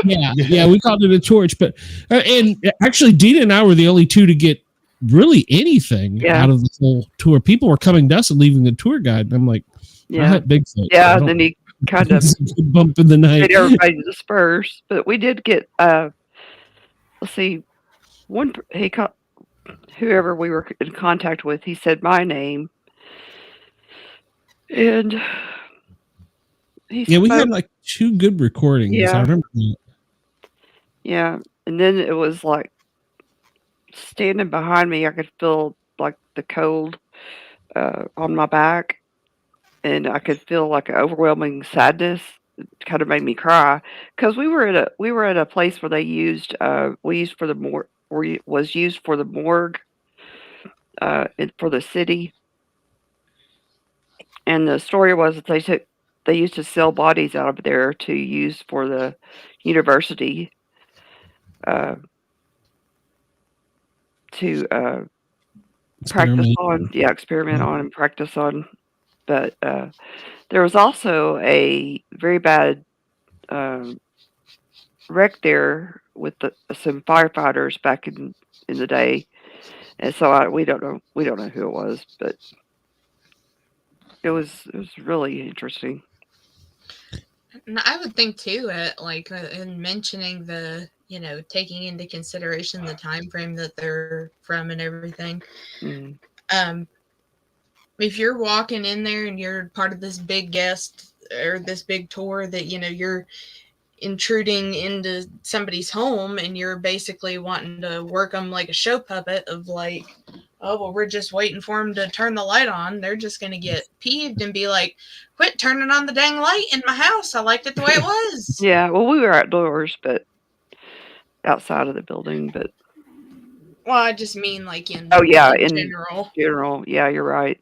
Yeah, we called it a torch. But and actually, Dina and I were the only two to get really anything out of the whole tour. People were coming to us and leaving the tour guide, and I'm like, Bigfoot. Yeah, and then he kind of bump in the night. made everybody disperse. But we did get let's see, he called whoever we were in contact with, he said my name, and we had like 2 good recordings. I remember that. Yeah, and then it was like standing behind me, I could feel like the cold on my back, and I could feel like an overwhelming sadness. It kind of made me cry, because we were at a place where they used for the morgue, for the city, and the story was that they used to sell bodies out of there to use for the university to practice on. Yeah, experiment on and practice on. But there was also a very bad wreck there with some firefighters back in the day, and so we don't know who it was, but it was really interesting. And I would think too, in mentioning the, taking into consideration the time frame that they're from and everything. Mm-hmm. If you're walking in there and you're part of this big guest or this big tour that, you're intruding into somebody's home and you're basically wanting to work them like a show puppet of like, oh, well, we're just waiting for them to turn the light on. They're just going to get peeved and be like, quit turning on the dang light in my house. I liked it the way it was. Yeah, well, we were outdoors, but outside of the building, but. Well, I just mean like in general. General, yeah, you're right.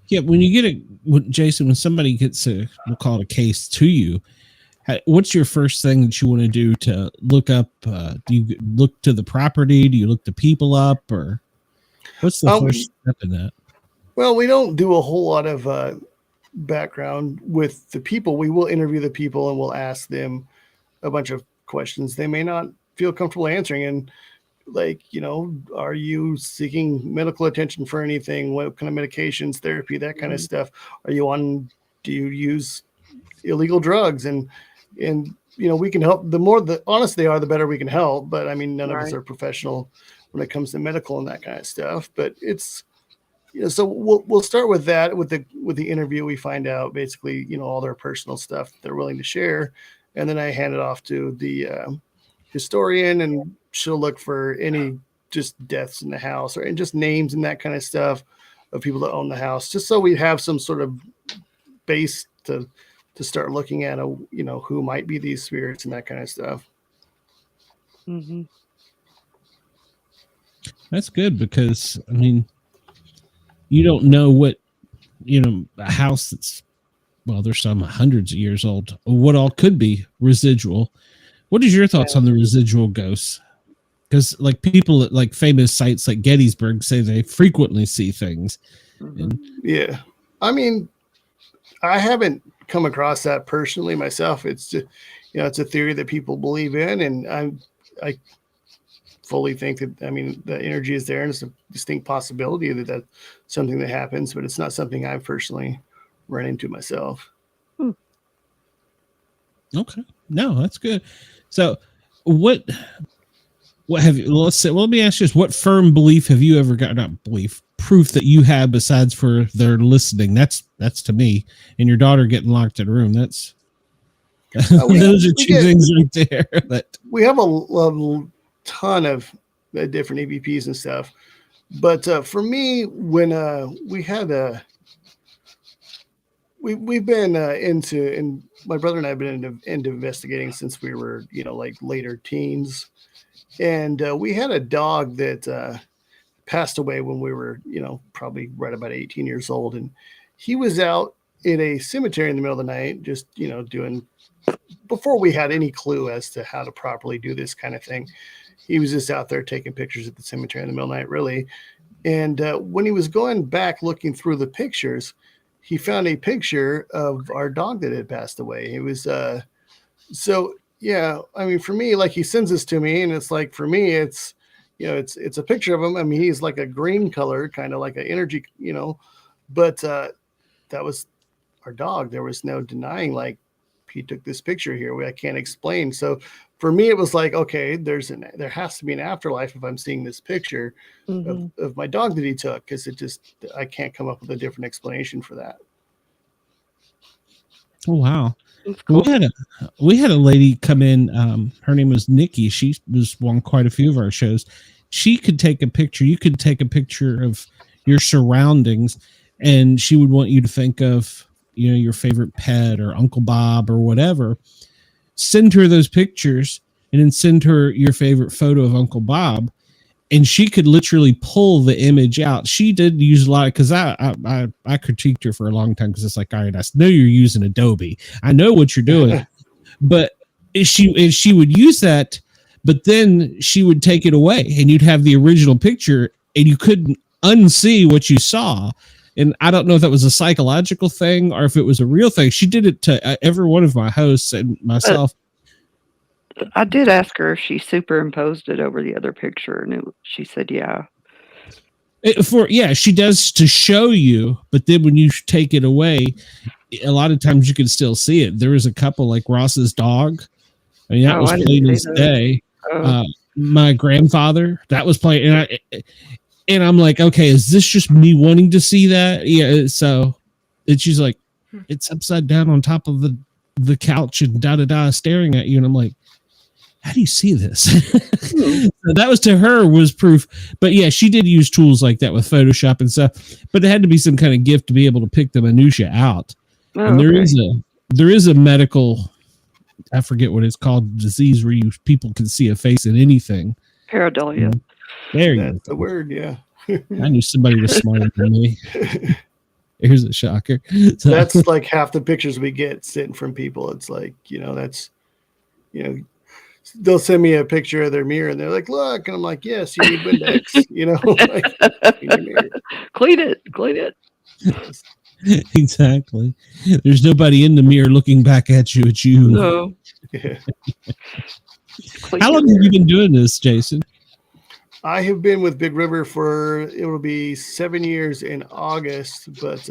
Yeah, when you get Jason, when somebody gets we'll call it a case to you, what's your first thing that you want to do to look up? Do you look to the property? Do you look the people up? Or what's the first step in that? Well, we don't do a whole lot of background with the people. We will interview the people and we'll ask them a bunch of questions they may not feel comfortable answering. And like, are you seeking medical attention for anything? What kind of medications, therapy, that kind of stuff? Do you use illegal drugs? And we can help. The more honest they are, the better we can help. But I mean, none of us are professional when it comes to medical and that kind of stuff. But it's, so we'll start with that. With the interview, we find out basically, all their personal stuff they're willing to share. And then I hand it off to the historian, and she'll look for any just deaths in the house and just names and that kind of stuff of people that own the house, just so we have some sort of base to start looking at, who might be these spirits and that kind of stuff. Mm-hmm. That's good, because I mean, you don't know what, a house that's, well, there's some hundreds of years old, what all could be residual. What is your thoughts on the residual ghosts? Because like people at like famous sites like Gettysburg say they frequently see things. Mm-hmm. Yeah. I mean, I haven't come across that personally myself. It's just, it's a theory that people believe in. And I fully think that, I mean, the energy is there and it's a distinct possibility that that's something that happens, but it's not something I've personally run into myself. Okay. No, that's good. So what have you, let me ask you this, what firm belief have you ever got, not belief, proof that you have besides for their listening? That's to me, and your daughter getting locked in a room. That's, those are two things right there. That we have a ton of different EVPs and stuff. But for me, when we had we've been and my brother and I have been into investigating since we were, like later teens. And we had a dog that passed away when we were, probably right about 18 years old. And he was out in a cemetery in the middle of the night, just, doing, before we had any clue as to how to properly do this kind of thing. He was just out there taking pictures at the cemetery in the middle of the night, really. And when he was going back looking through the pictures, he found a picture of our dog that had passed away. It was, so yeah, I mean, for me, like he sends this to me and it's like, for me, it's, it's a picture of him. I mean, he's like a green color, kind of like an energy, but that was our dog. There was no denying, like, he took this picture here. I can't explain. So for me, it was like, okay, there has to be an afterlife if I'm seeing this picture of my dog that he took, because I can't come up with a different explanation for that. Oh, wow. Cool. We had a lady come in. Her name was Nikki. She was on quite a few of our shows. She could take a picture. You could take a picture of your surroundings, and she would want you to think of, your favorite pet or Uncle Bob or whatever. Send her those pictures, and then send her your favorite photo of Uncle Bob, and she could literally pull the image out. She did use a lot, because I critiqued her for a long time, because it's like, all right, I know you're using Adobe, I know what you're doing, but she would use that, but then she would take it away and you'd have the original picture and you couldn't unsee what you saw. And I don't know if that was a psychological thing or if it was a real thing. She did it to every one of my hosts and myself. I did ask her if she superimposed it over the other picture, and she said, yeah. She does to show you, but then when you take it away, a lot of times you can still see it. There was a couple like Ross's dog. I mean, that was plain as day. My grandfather, that was playing. And I'm like, okay, is this just me wanting to see that? Yeah. So she's like, it's upside down on top of the couch and staring at you. And I'm like, how do you see this? So that was to her was proof. But yeah, she did use tools like that with Photoshop and stuff, but it had to be some kind of gift to be able to pick the minutia out. And there is a medical, I forget what it's called, disease where people can see a face in anything. Pareidolia. There you That's go. the word, yeah. I knew somebody was smarter than me. Here's a shocker. So, That's like half the pictures we get sent from people. It's like, they'll send me a picture of their mirror and they're like, look, and I'm like, yes, you need Windex, like, you need mirror. Clean it. Exactly. There's nobody in the mirror looking back at you. It's you. No. Yeah. How long have you been doing this, Jason? I have been with Big River it will be 7 years in August, but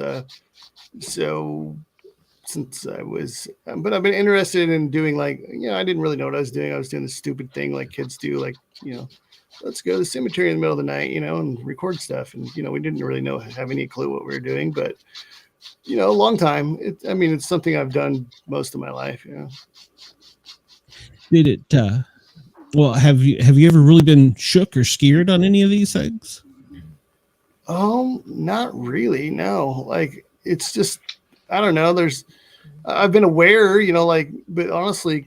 so since but I've been interested in doing I didn't really know what I was doing. I was doing this stupid thing like kids do, let's go to the cemetery in the middle of the night, and record stuff. And, we didn't really have any clue what we were doing, but, a long time. It's something I've done most of my life. Did it, well, have you ever really been shook or scared on any of these things? Not really. No, it's just, I don't know. I've been aware, but honestly,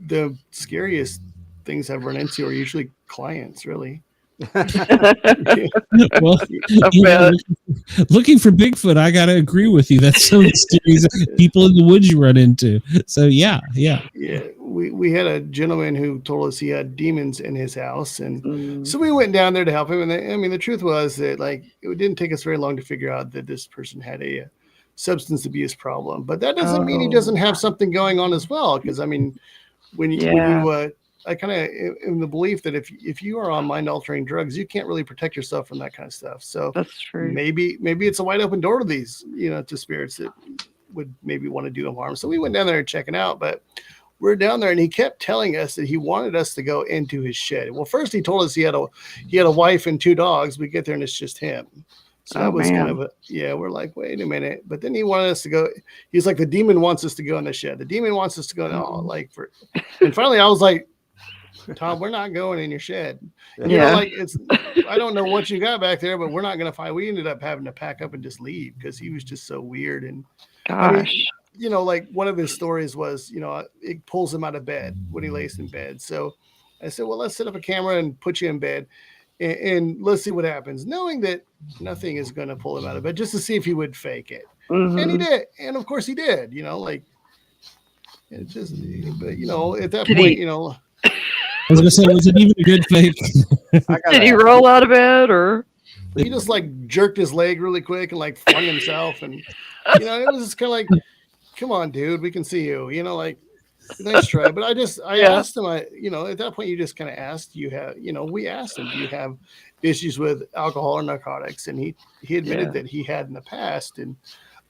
the scariest things I've run into are usually clients, really. Well, looking for Bigfoot, I gotta agree with you. That's some mysterious people in the woods you run into. So yeah. We had a gentleman who told us he had demons in his house, and so we went down there to help him. And the truth was that it didn't take us very long to figure out that this person had a substance abuse problem, but that doesn't mean he doesn't have something going on as well. Because when you I kind of in the belief that if you are on mind altering drugs, you can't really protect yourself from that kind of stuff. So that's true. Maybe it's a wide open door to these, to spirits that would maybe want to do him harm. So we went down there and checking out, but we're down there and he kept telling us that he wanted us to go into his shed. Well, first he told us he had a wife and 2 dogs. We get there and it's just him. So that was kind of we're like, wait a minute. But then he wanted us to go. He's like, the demon wants us to go in the shed. The demon wants us to go. And finally I was like, Tom, we're not going in your shed. I don't know what you got back there, but we're not going to find. We ended up having to pack up and just leave because he was just so weird. And gosh, one of his stories was, it pulls him out of bed when he lays in bed. So I said, well, let's set up a camera and put you in bed and let's see what happens, knowing that nothing is going to pull him out of bed, just to see if he would fake it. Mm-hmm. And he did. And of course he did, it just, but at that point, I was gonna say, was it even a good fake? Did he roll out of bed, or he just jerked his leg really quick and flung himself, and it was just kind of like, come on, dude, we can see you, nice try. But I asked him, at that point you just kind of asked, we asked him, do you have issues with alcohol or narcotics? And he admitted that he had in the past, and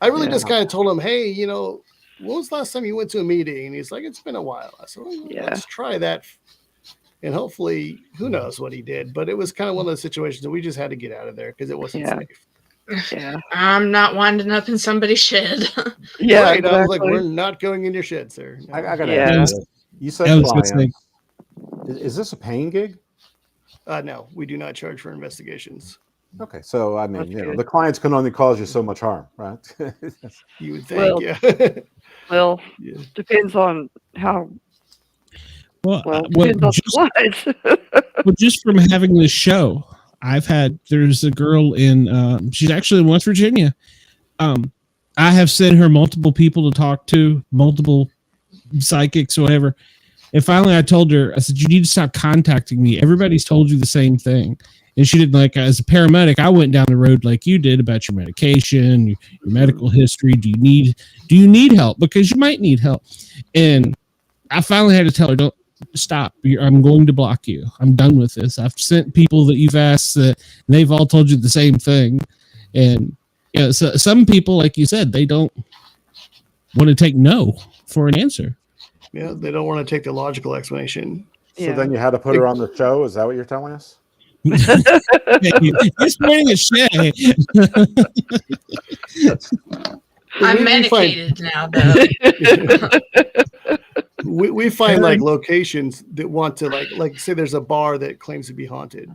I really just kind of told him, hey, when was the last time you went to a meeting? And he's like, it's been a while. I said, well, let's try that. And hopefully, who knows what he did, but it was kind of one of those situations that we just had to get out of there because it wasn't safe. Yeah. I'm not winding up in somebody's shed. Yeah. Right. Exactly. I was like, we're not going in your shed, sir. No. I got to ask you. You said client. Is this a paying gig? No, we do not charge for investigations. Okay. So, the clients can only cause you so much harm, right? You would think, Well, depends on how. Just from having this show, there's a girl she's actually in West Virginia. I have sent her multiple people to talk to, multiple psychics or whatever. And finally, I told her, I said, you need to stop contacting me. Everybody's told you the same thing. And she didn't like, as a paramedic, I went down the road like you did about your medication, your medical history. Do you need help? Because you might need help. And I finally had to tell her, don't stop. I'm going to block you. I'm done with this. I've sent people that you've asked that they've all told you the same thing. And so some people, like you said, they don't want to take no for an answer. Yeah, they don't want to take the logical explanation. So then you had to put her on the show. Is that what you're telling us? He's pointing at Shay. I'm medicated now, though. we find like locations that want to like say there's a bar that claims to be haunted.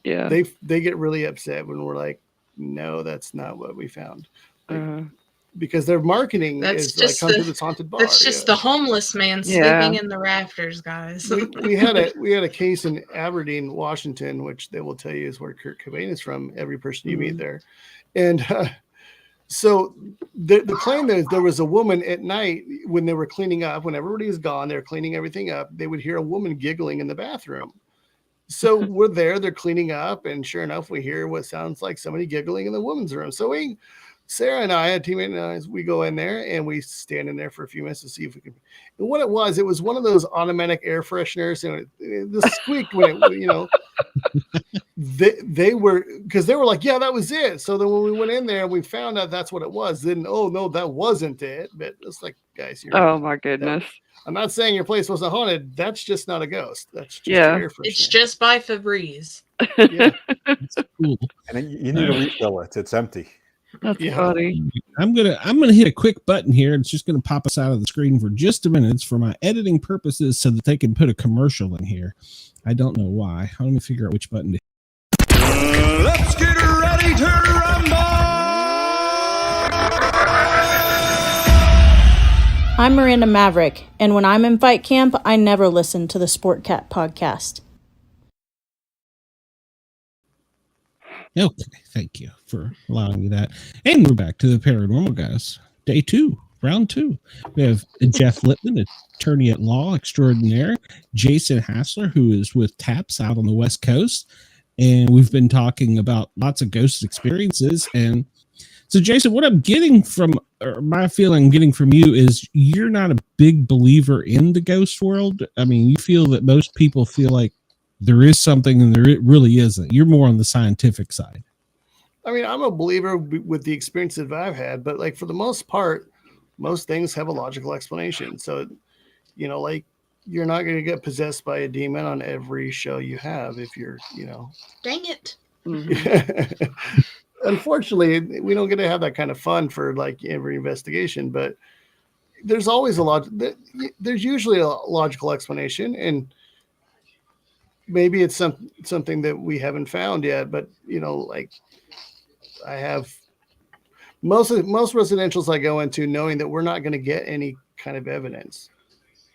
Yeah. They get really upset when we're like, no, that's not what we found. Like, because their marketing is like, come to this haunted bar. That's just the homeless man sleeping in the rafters, guys. we had a case in Aberdeen, Washington, which they will tell you is where Kurt Cobain is from. Every person you meet there, and so the claim is there was a woman at night when they were cleaning up. When everybody was gone, they're cleaning everything up. They would hear a woman giggling in the bathroom. So we're there, they're cleaning up, and sure enough, we hear what sounds like somebody giggling in the woman's room. So Sarah and I, a teammate and I, we go in there and we stand in there for a few minutes to see if we can. And what it was one of those automatic air fresheners, and the squeaked when it, they were, because they were like, yeah, that was it. So then when we went in there and we found out that's what it was, then oh no, that wasn't it. But it's like, guys, oh my goodness. I'm not saying your place wasn't haunted. That's just not a ghost. That's just air freshener. It's just by Febreze. Yeah, it's cool. And you need to refill it. It's empty. That's funny. I'm gonna hit a quick button here. It's just gonna pop us out of the screen for just a minute. It's for my editing purposes so that they can put a commercial in here. I don't know why. Let me figure out which button to hit. Let's get ready to rumble! I'm Miranda Maverick, and when I'm in fight camp, I never listen to the Sport Cat podcast. Okay, thank you for allowing me that. And we're back to the Paranormal Guys. Day 2, round 2. We have Jeff Lippman, attorney at law extraordinaire, Jason Hassler, who is with TAPS out on the West Coast. And we've been talking about lots of ghost experiences. And so, Jason, what I'm getting from, or my feeling I'm getting from you is you're not a big believer in the ghost world. I mean, you feel that most people feel like there is something and there really isn't. You're more on the scientific side. I mean, I'm a believer with the experience that I've had, but like for the most part, most things have a logical explanation. So, like you're not going to get possessed by a demon on every show you have if you're, Dang it. Mm-hmm. Unfortunately, we don't get to have that kind of fun for like every investigation, but there's always there's usually a logical explanation, and maybe it's something that we haven't found yet, but like I have most residentials I go into knowing that we're not going to get any kind of evidence,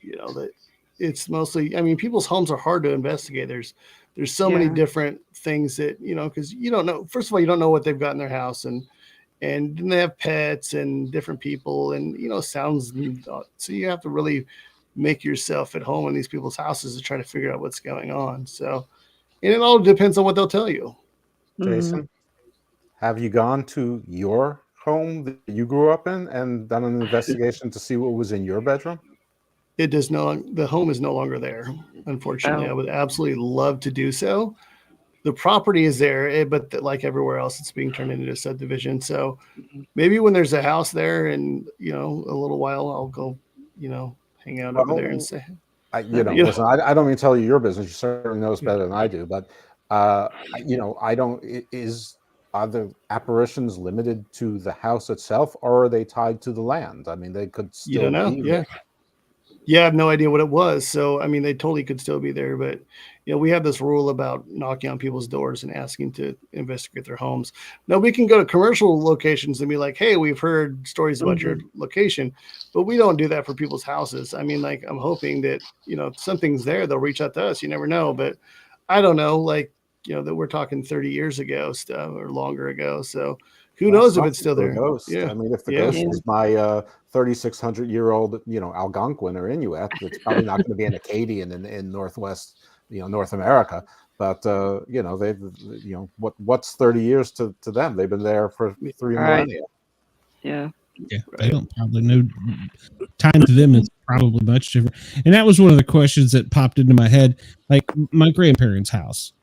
that it's mostly, I mean, people's homes are hard to investigate. There's so many different things that, cause you don't know, first of all, you don't know what they've got in their house, and then they have pets and different people and, sounds. So you have to really make yourself at home in these people's houses to try to figure out what's going on. So, and it all depends on what they'll tell you. Jason, have you gone to your home that you grew up in and done an investigation to see what was in your bedroom? The home is no longer there. Unfortunately, I would absolutely love to do so. The property is there, but like everywhere else, it's being turned into a subdivision. So maybe when there's a house there and, a little while, I'll go, hang out over there and say, listen, I don't mean to tell you your business. You certainly knows better than I do, but are the apparitions limited to the house itself, or are they tied to the land? I mean, they could still you don't know. I have no idea what it was. So, I mean, they totally could still be there, but we have this rule about knocking on people's doors and asking to investigate their homes. Now we can go to commercial locations and be like, hey, we've heard stories about your location, but we don't do that for people's houses. I mean, like, I'm hoping that, something's there. They'll reach out to us. You never know, but I don't know, like, that we're talking 30 years ago stuff or longer ago. So Who knows if it's still there? Ghost. Yeah. I mean, if the ghost is my 3,600-year-old, Algonquin or Inuit, it's probably not going to be an Acadian in Northwest, North America. But they've, what's 30 years to them? They've been there for 3 millennia. Yeah. Yeah, they don't probably know. Time to them is probably much different. And that was one of the questions that popped into my head. Like my grandparents' house,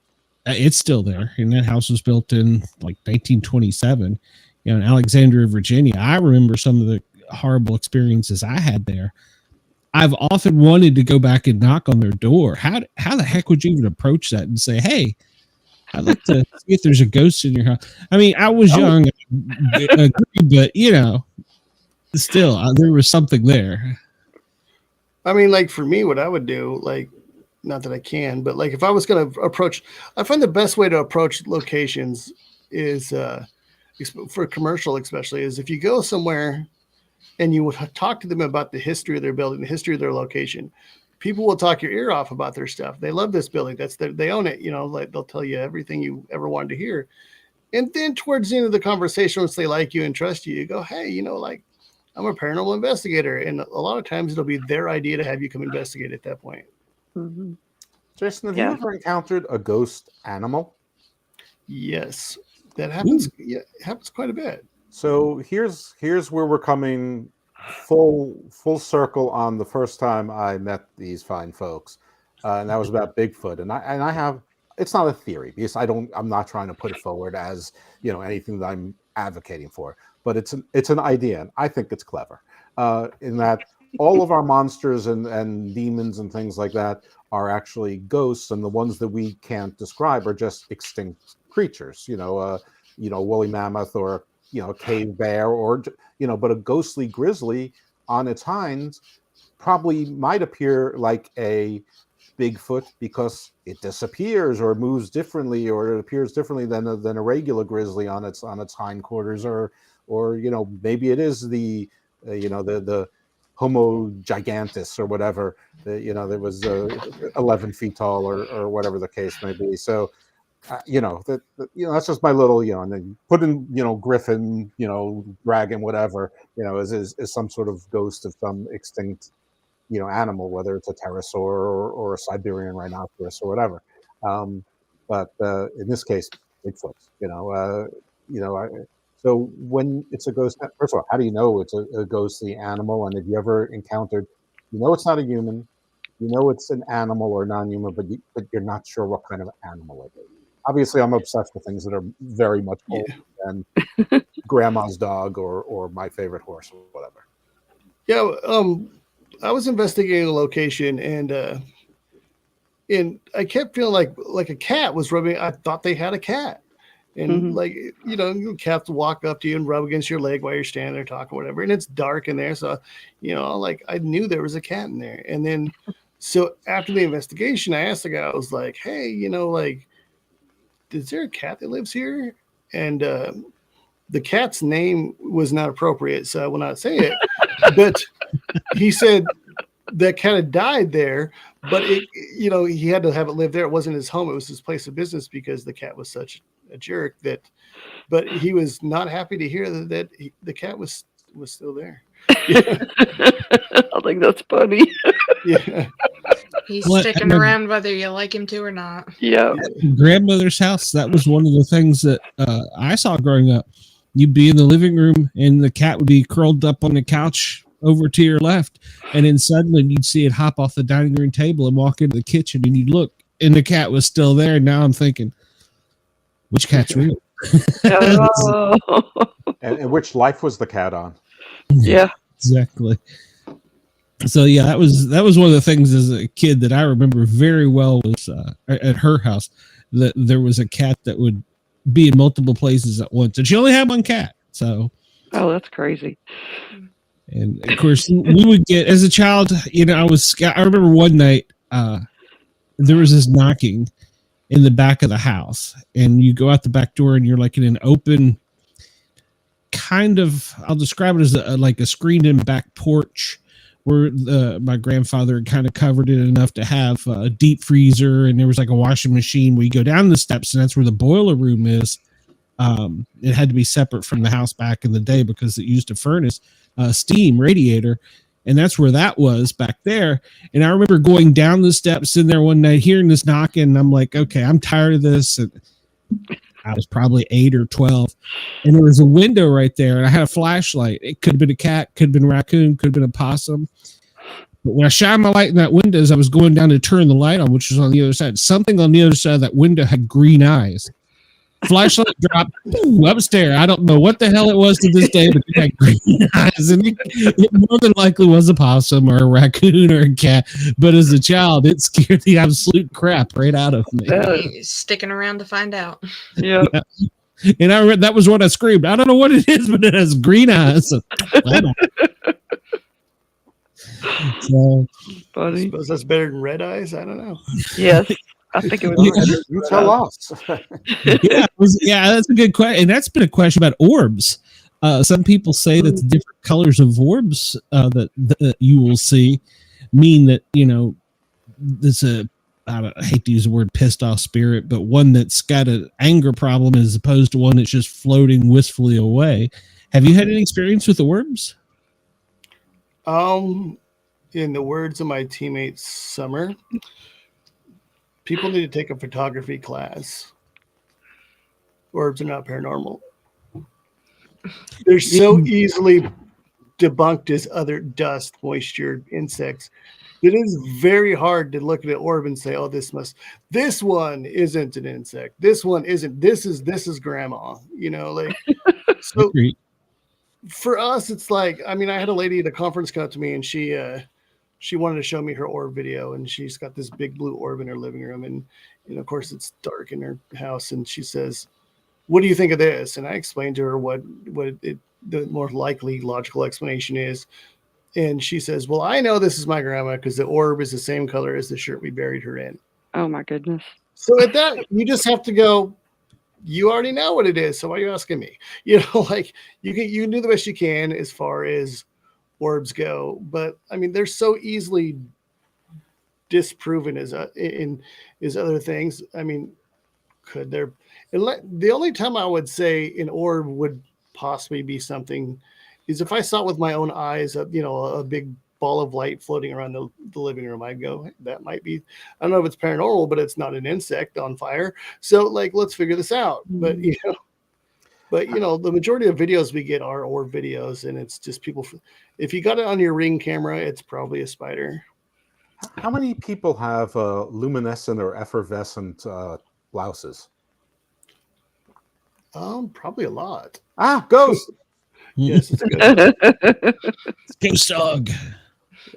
it's still there, and that house was built in like 1927. In Alexandria, Virginia. I remember some of the horrible experiences I had there. I've often wanted to go back and knock on their door. How the heck would you even approach that and say, "Hey, I'd like to see if there's a ghost in your house"? I mean, I was young, but still, there was something there. I mean, like for me, what I would do, like, not that I can, but like if I was going to approach, I find the best way to approach locations is for commercial, especially, is if you go somewhere and you would talk to them about the history of their building, the history of their location. People will talk your ear off about their stuff. They love this building. They own it. Like they'll tell you everything you ever wanted to hear. And then towards the end of the conversation, once they like you and trust you, you go, hey, like I'm a paranormal investigator. And a lot of times it'll be their idea to have you come investigate at that point. Mm-hmm. Jason, have you ever encountered a ghost animal? Yes, that happens. Yeah, it happens quite a bit. So here's where we're coming full circle on the first time I met these fine folks, and that was about Bigfoot. And I have, it's not a theory because I'm not trying to put it forward as anything that I'm advocating for, but it's an idea, and I think it's clever. In that all of our monsters and demons and things like that are actually ghosts, and the ones that we can't describe are just extinct creatures. Woolly mammoth or a cave bear or but a ghostly grizzly on its hinds probably might appear like a Bigfoot because it disappears or moves differently or it appears differently than a regular grizzly on its hindquarters or maybe it is the Homo gigantus or whatever that was 11 feet tall or whatever the case may be. So that's just my little and then put in griffin dragon whatever is some sort of ghost of some extinct animal, whether it's a pterosaur or a Siberian rhinoceros or whatever. But in this case, Bigfoot. So when it's a ghost, first of all, how do you know it's a ghostly animal? And have you ever encountered? It's not a human. It's an animal or non-human, but you're not sure what kind of animal it is. Obviously, I'm obsessed with things that are very much older than grandma's dog or my favorite horse or whatever. Yeah, I was investigating a location and I kept feeling like a cat was rubbing. I thought they had a cat, and cats walk up to you and rub against your leg while you're standing there talking, whatever. And it's dark in there, so I knew there was a cat in there. And then, so after the investigation, I asked the guy. I was like, "Hey, is there a cat that lives here?" And the cat's name was not appropriate, so I will not say it. But he said that cat had died there, but he had to have it live there. It wasn't his home; it was his place of business because the cat was such a jerk that. But he was not happy to hear that the cat was still there. Yeah. I think that's funny. Yeah. He's sticking around whether you like him to or not. Yeah. Grandmother's house, that was one of the things that I saw growing up. You'd be in the living room and the cat would be curled up on the couch over to your left. And then suddenly you'd see it hop off the dining room table and walk into the kitchen and you'd look and the cat was still there. And now I'm thinking, which cat's real? And which life was the cat on? Yeah. Exactly. So yeah, that was one of the things as a kid that I remember very well was at her house that there was a cat that would be in multiple places at once, and she only had one cat. So, that's crazy. And of course, we would get as a child. I remember one night there was this knocking in the back of the house, and you go out the back door, and you're like in an open kind of. I'll describe it as like a screened-in back porch. Where my grandfather had kind of covered it enough to have a deep freezer, and there was like a washing machine where you go down the steps, and that's where the boiler room is. It had to be separate from the house back in the day because it used a furnace, steam radiator. And that's where that was back there. And I remember going down the steps in there one night, hearing this knocking. And I'm like, okay, I'm tired of this. And I was probably 8 or 12. And there was a window right there. And I had a flashlight. It could have been a cat, could have been a raccoon, could have been a possum. But when I shined my light in that window as I was going down to turn the light on, which was on the other side, something on the other side of that window had green eyes. Flashlight dropped upstairs. I don't know what the hell it was to this day, but it had green eyes, and it more than likely was a possum or a raccoon or a cat. But as a child, it scared the absolute crap right out of me. Sticking around to find out. Yeah. And I read that was what I screamed. I don't know what it is, but it has green eyes. So Funny. I suppose that's better than red eyes. I don't know. Yes. I think it was. You tell us. Yeah, that's a good question. And that's been a question about orbs. Some people say that the different colors of orbs that you will see mean that, there's I hate to use the word pissed off spirit, but one that's got an anger problem as opposed to one that's just floating wistfully away. Have you had any experience with orbs? In the words of my teammate Summer, people need to take a photography class. Orbs are not paranormal. They're so easily debunked as other dust, moisture, insects. It is very hard to look at an orb and say, "Oh, this one isn't an insect. This one isn't. This is grandma." So for us, it's like, I had a lady at a conference come up to me, and she wanted to show me her orb video, and she's got this big blue orb in her living room, and of course it's dark in her house, and she says, "What do you think of this?" And I explained to her what the more likely logical explanation is, and she says, "Well, I know this is my grandma because the orb is the same color as the shirt we buried her in." Oh my goodness. So at that, you just have to go, you already know what it is, so why are you asking me? You can do the best you can as far as orbs go, but they're so easily disproven as other things. Could there? The only time I would say an orb would possibly be something is if I saw it with my own eyes, a big ball of light floating around the living room. I'd go, hey, that might be. I don't know if it's paranormal, but it's not an insect on fire. So let's figure this out. But the majority of videos we get are orb videos, and it's just people. If you got it on your Ring camera, it's probably a spider. How many people have luminescent or effervescent blouses? Probably a lot. Ghost. Yes, it's good. Ghost dog.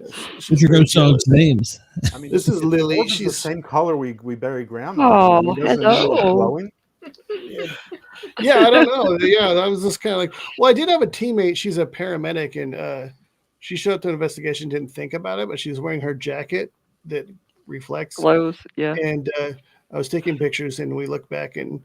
Yes, what's your ghost dog's names? This is Lily. She's the same color we bury grandma. Oh, hello. Yeah, I don't know. Yeah, that was just kind of like. Well, I did have a teammate. She's a paramedic, and she showed up to an investigation. Didn't think about it, but she was wearing her jacket that reflects, glows. Yeah. And I was taking pictures, and we looked back, and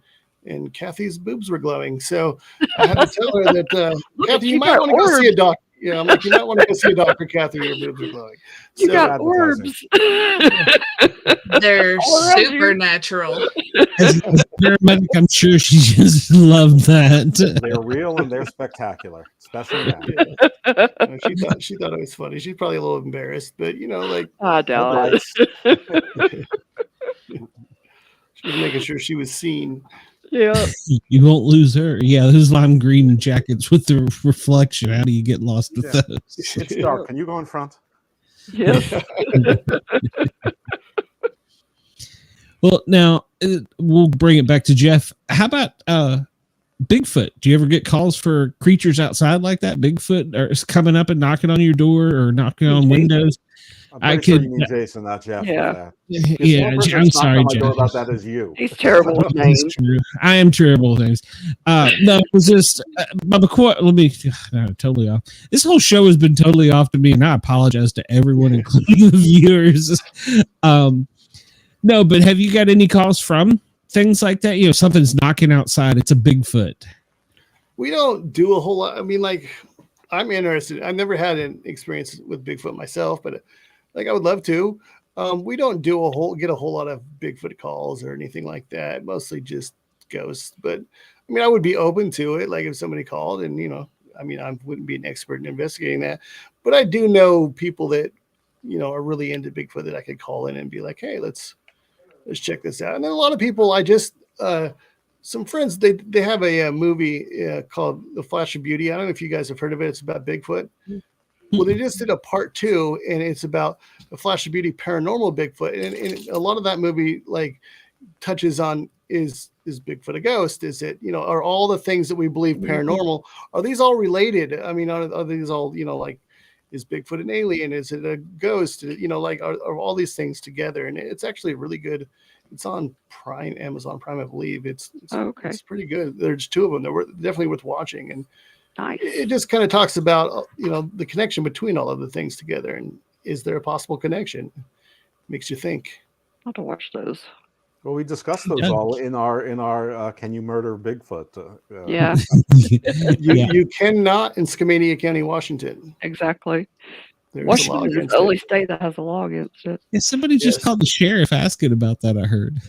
Kathy's boobs were glowing. So I had to tell her that, Kathy, you might want to go see a doctor. Yeah, I'm like, you might want to go see a doctor, Kathy. Your boobs are glowing. You got orbs. They're supernatural. As a paramedic, I'm sure she just loved that. They're real and they're spectacular, especially now. Yeah. She thought it was funny. She's probably a little embarrassed, but I doubt it. She was making sure she was seen. Yeah. You won't lose her. Yeah, those lime green jackets with the reflection. How do you get lost with those? It's dark. Can you go in front? Yeah. Well, now we'll bring it back to Jeff. How about Bigfoot? Do you ever get calls for creatures outside like that? Bigfoot is coming up and knocking on your door or knocking on windows? I'm sure you mean Jason, not Jeff. Yeah. I'm sorry, Jeff. About that is you. He's terrible with names. I am terrible with names. No, it was just let me totally off. This whole show has been totally off to me, and I apologize to everyone, including the viewers. No, but have you got any calls from things like that? Something's knocking outside. It's a Bigfoot. We don't do a whole lot. I'm interested. I've never had an experience with Bigfoot myself, but I would love to. We don't get a whole lot of Bigfoot calls or anything like that. Mostly just ghosts, but I mean, I would be open to it. Like if somebody called and, I mean, I wouldn't be an expert in investigating that, but I do know people that, are really into Bigfoot that I could call in and be like, hey, let's check this out. And then a lot of people, some friends, they have a movie called The Flash of Beauty. I don't know if you guys have heard of it. It's about Bigfoot. Well, they just did a part 2, and it's about The Flash of Beauty paranormal Bigfoot. And a lot of that movie touches on is Bigfoot a ghost? Is it, are all the things that we believe paranormal, are these all related? I mean, are these all, is Bigfoot an alien? Is it a ghost? Are all these things together? And it's actually really good. It's on Prime, Amazon Prime, I believe. It's pretty good. There's 2 of them. They're definitely worth watching. And nice. It just kind of talks about, the connection between all of the things together. And is there a possible connection? Makes you think. I'll have to watch those. Well, we discussed those all in our Can You Murder Bigfoot? Yeah. You cannot in Skamania County, Washington. Exactly. There's Washington is the only state that has a law against it. Yeah, somebody just called the sheriff asking about that, I heard.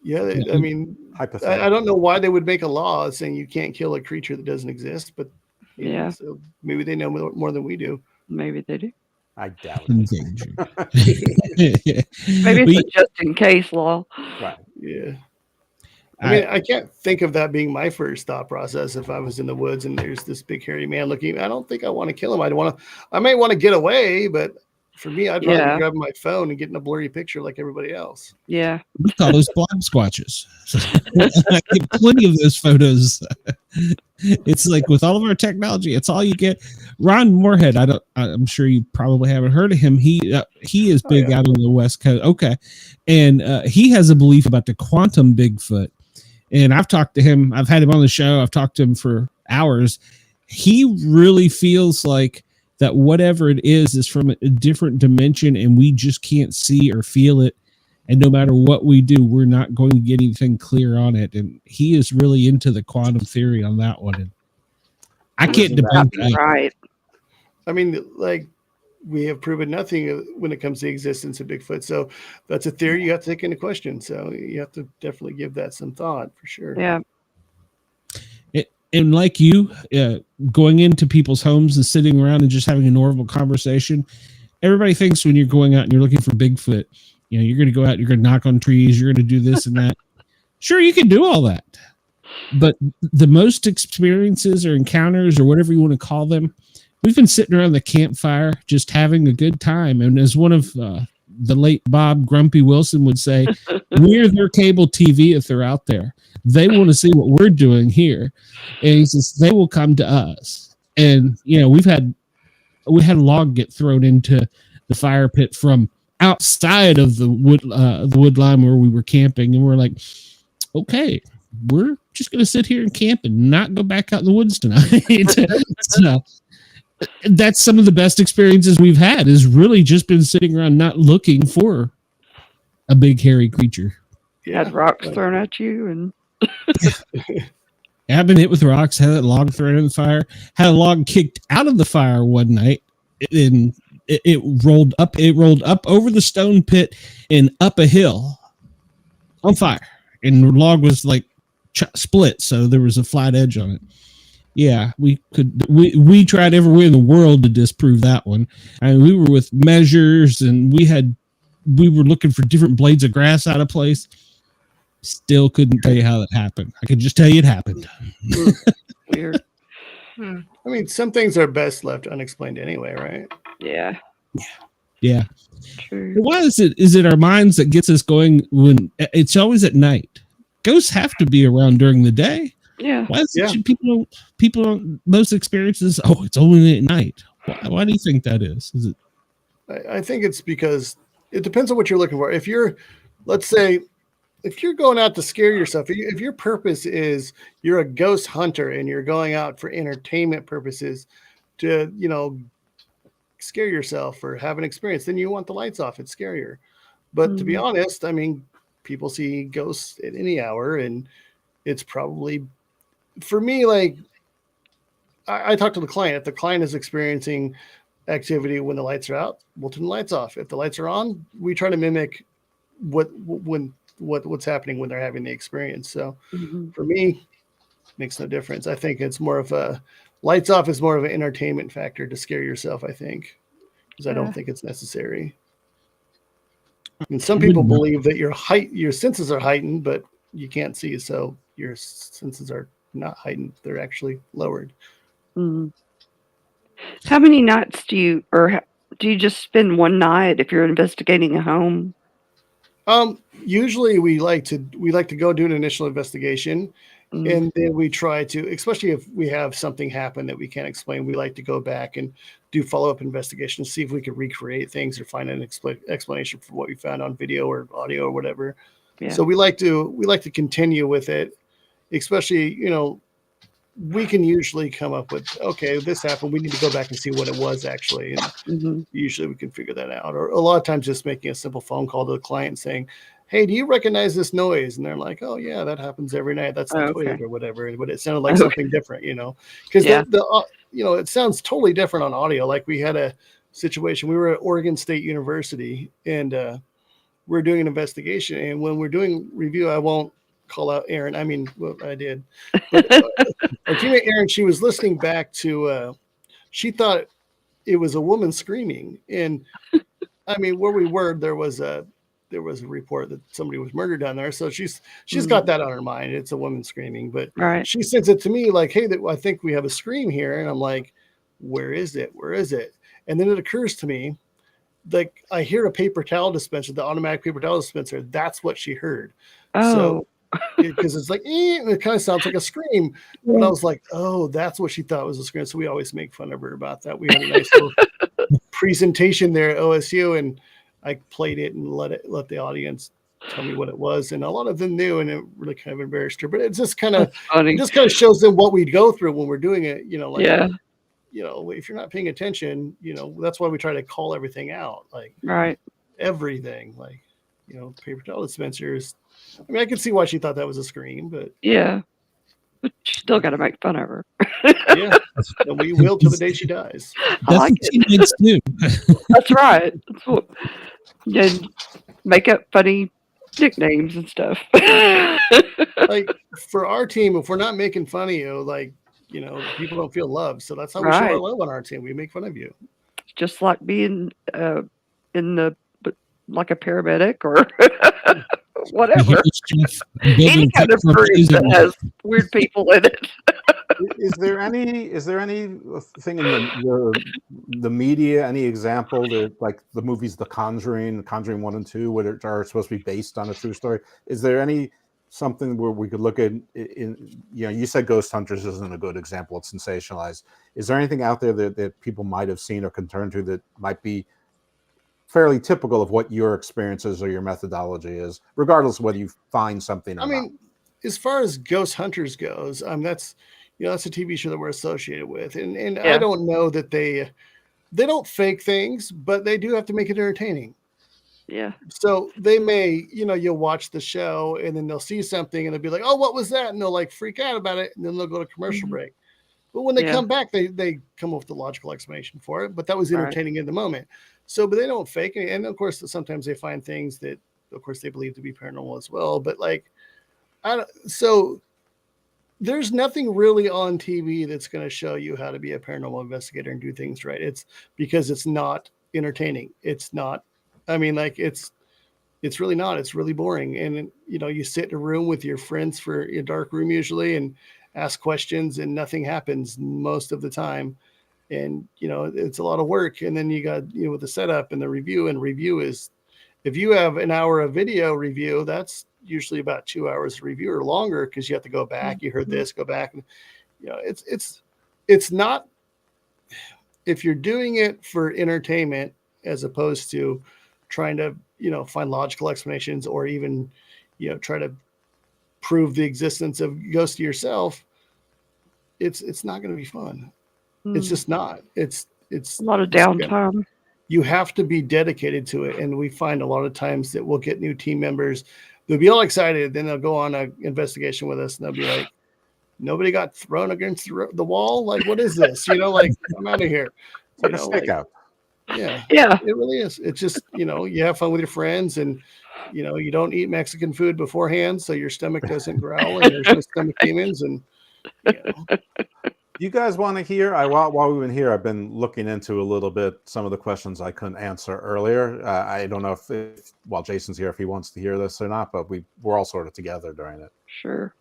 Yeah, I mean, I don't know why they would make a law saying you can't kill a creature that doesn't exist, but so maybe they know more than we do. Maybe they do. I doubt it. Maybe it's a just in case law. Right. Yeah. I mean, I can't think of that being my first thought process. If I was in the woods and there's this big hairy man looking, I don't think I want to kill him. I may want to get away, but for me, I'd rather grab my phone and get in a blurry picture like everybody else. Yeah. We call those blob squatches. I get plenty of those photos. It's like with all of our technology, it's all you get. Ron Moorhead, I'm sure you probably haven't heard of him. He is big out on the West Coast. Okay. And he has a belief about the quantum Bigfoot. And I've talked to him. I've had him on the show. I've talked to him for hours. He really feels like that whatever it is from a different dimension and we just can't see or feel it. And no matter what we do, we're not going to get anything clear on it. And he is really into the quantum theory on that one. And I can't debate that. Right. I mean, we have proven nothing when it comes to the existence of Bigfoot. So that's a theory you have to take into question. So you have to definitely give that some thought for sure. Yeah. And like you, going into people's homes and sitting around and just having a normal conversation, everybody thinks when you're going out and you're looking for Bigfoot, you're going to go out, you're going to knock on trees, you're going to do this and that. Sure, you can do all that. But the most experiences or encounters or whatever you want to call them, we've been sitting around the campfire just having a good time. And as one of the late Bob Grumpy Wilson would say, we're their cable TV if they're out there. They want to see what we're doing here. And he says they will come to us. And, we had a log get thrown into the fire pit from outside of the wood line where we were camping. And we're like, okay, we're just going to sit here and camp and not go back out in the woods tonight. So that's some of the best experiences we've had is really just been sitting around not looking for a big hairy creature. You had rocks thrown at you and I've been hit with rocks, had a log thrown in the fire, had a log kicked out of the fire one night, and it rolled up over the stone pit and up a hill on fire. And the log was split, so there was a flat edge on it. Yeah, we tried everywhere in the world to disprove that one. I mean, we were with measures and we were looking for different blades of grass out of place. Still couldn't tell you how that happened. I could just tell you it happened. Weird. I mean, some things are best left unexplained anyway, right? Yeah. Yeah. True. Why is it our minds that gets us going when it's always at night? Ghosts have to be around during the day. Yeah. Why is it people don't most experiences? Oh, it's only at night. Why do you think that is? Is it? I think it's because it depends on what you're looking for. If you're, let's say, if you're going out to scare yourself, if your purpose is you're a ghost hunter and you're going out for entertainment purposes to, scare yourself or have an experience, then you want the lights off. It's scarier. But to be honest, I mean, people see ghosts at any hour, and it's probably, for me, I talk to the client. If the client is experiencing activity when the lights are out, we'll turn the lights off. If the lights are on, we try to mimic when what's happening when they're having the experience. So for me, makes no difference. I think it's more of a lights off is more of an entertainment factor to scare yourself, I think, because I don't think it's necessary. And some people believe that your senses are heightened, but you can't see, so your senses are not heightened. They're actually lowered. How many nights do you just spend one night if you're investigating a home? Usually we like to go do an initial investigation, and then we try to, especially if we have something happen that we can't explain, we like to go back and do follow-up investigations, see if we can recreate things or find an explanation for what we found on video or audio or whatever. Yeah. So we like to continue with it, especially, you know, we can usually come up with, okay, this happened, we need to go back and see what it was actually. And usually we can figure that out. Or a lot of times just making a simple phone call to the client saying, hey, do you recognize this noise? And they're like, oh yeah, that happens every night. That's the toilet or whatever. But it sounded like something different, you know, because you know, it sounds totally different on audio. Like we had a situation, we were at Oregon State University and we're doing an investigation. And when we're doing review, I won't call out Erin. I mean, well, I did. But our teammate Erin, she was listening back to, she thought it was a woman screaming. And I mean, where we were, there was a report that somebody was murdered down there. So she's got that on her mind. It's a woman screaming, but she sends it to me like, hey, I think we have a scream here. And I'm like, where is it? Where is it? And then it occurs to me, like I hear a paper towel dispenser, the automatic paper towel dispenser. That's what she heard. So because it's like, and it kind of sounds like a scream. And I was like, oh, that's what she thought was a scream. So we always make fun of her about that. We had a nice little presentation there at OSU, and I played it and let the audience tell me what it was. And a lot of them knew, and it really kind of embarrassed her. But it just kind of shows them what we'd go through when we're doing it. You know, like, you know, if you're not paying attention, you know, that's why we try to call everything out, like everything, like, you know, paper towel dispensers. I mean, I could see why she thought that was a scream, but but you still got to make fun of her. And we will till the day she dies. That's what teammates do. That's right. That's what, and make up funny nicknames and stuff. Like for our team, if we're not making fun of you, like, you know, people don't feel loved. So that's how we show our love on our team. We make fun of you. Just like being like a paramedic or whatever. Any kind of group that has weird people in it. Is there any thing in the media, any example that, like the movies The Conjuring 1 and 2, which are supposed to be based on a true story? Is there something where we could look at in, you know, you said Ghost Hunters isn't a good example, it's sensationalized. Is there anything out there that people might have seen or can turn to that might be fairly typical of what your experiences or your methodology is, regardless of whether you find something or not? As far as Ghost Hunters goes, that's a TV show that we're associated with, and I don't know that they don't fake things, but they do have to make it entertaining. Yeah. So they may, you know, you'll watch the show and then they'll see something and they'll be like, oh, what was that? And they'll like freak out about it, and then they'll go to commercial break. But when they come back, they come up with a logical explanation for it. But that was entertaining in the moment. So, but they don't fake it. And of course, sometimes they find things that, of course, they believe to be paranormal as well. But like, so there's nothing really on TV that's going to show you how to be a paranormal investigator and do things right. It's because it's not entertaining. It's not. I mean, like it's really not. It's really boring. And you know, you sit in a room with your friends for a dark room usually and ask questions, and nothing happens most of the time. And you know, it's a lot of work. And then you got, you know, with the setup and the review. And review is, if you have an hour of video review, that's usually about 2 hours of review or longer, because you have to go back. You heard this, go back. And you know, it's not. If you're doing it for entertainment as opposed to trying to, you know, find logical explanations or even, you know, try to prove the existence of ghosts to yourself, it's not going to be fun. It's just not. It's a lot of downtime. You have to be dedicated to it. And we find a lot of times that we'll get new team members. They'll be all excited. Then they'll go on an investigation with us and they'll be like, nobody got thrown against the wall. Like, what is this? You know, like, I'm out of here. It's like a stakeout. Yeah. Yeah. It really is. It's just, you have fun with your friends, and you don't eat Mexican food beforehand, so your stomach doesn't growl and there's no stomach demons. And you guys want to hear? While we've been here, I've been looking into a little bit some of the questions I couldn't answer earlier. I don't know if while Jason's here, if he wants to hear this or not, but we're all sort of together during it. Sure.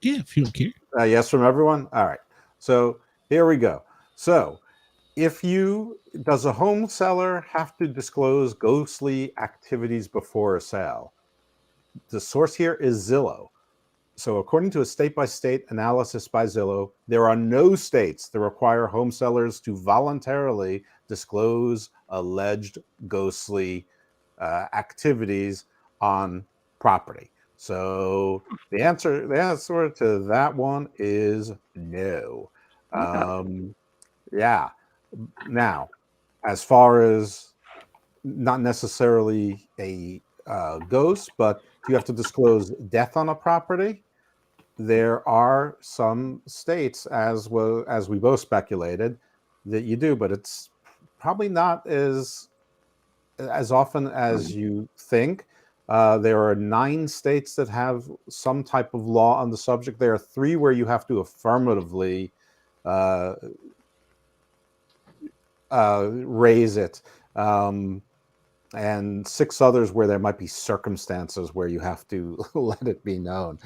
Yeah, if you don't care. Yes from everyone? All right. So here we go. So does a home seller have to disclose ghostly activities before a sale? The source here is Zillow. So according to a state-by-state analysis by Zillow, there are no states that require home sellers to voluntarily disclose alleged ghostly activities on property. So the answer to that one is no. Yeah. Now, as far as not necessarily a ghost, but do you have to disclose death on a property? There are some states, as we both speculated, that you do, but it's probably not as often as you think. There are 9 states that have some type of law on the subject. There are 3 where you have to affirmatively raise it, and 6 others where there might be circumstances where you have to let it be known.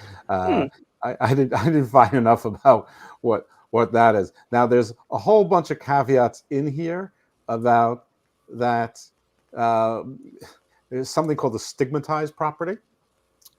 I didn't find enough about what that is. Now, there's a whole bunch of caveats in here about that. There's something called the stigmatized property.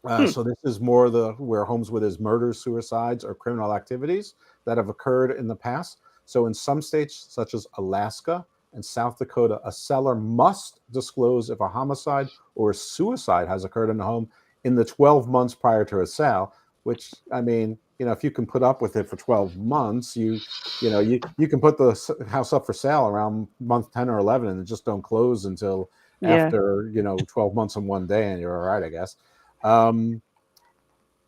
So this is more where homes where there's murders, suicides, or criminal activities that have occurred in the past. So in some states, such as Alaska and South Dakota, a seller must disclose if a homicide or a suicide has occurred in the home in the 12 months prior to a sale. Which, I mean, if you can put up with it for 12 months, you can put the house up for sale around month 10 or 11 and just don't close until after 12 months and 1 day, and you're all right, I guess.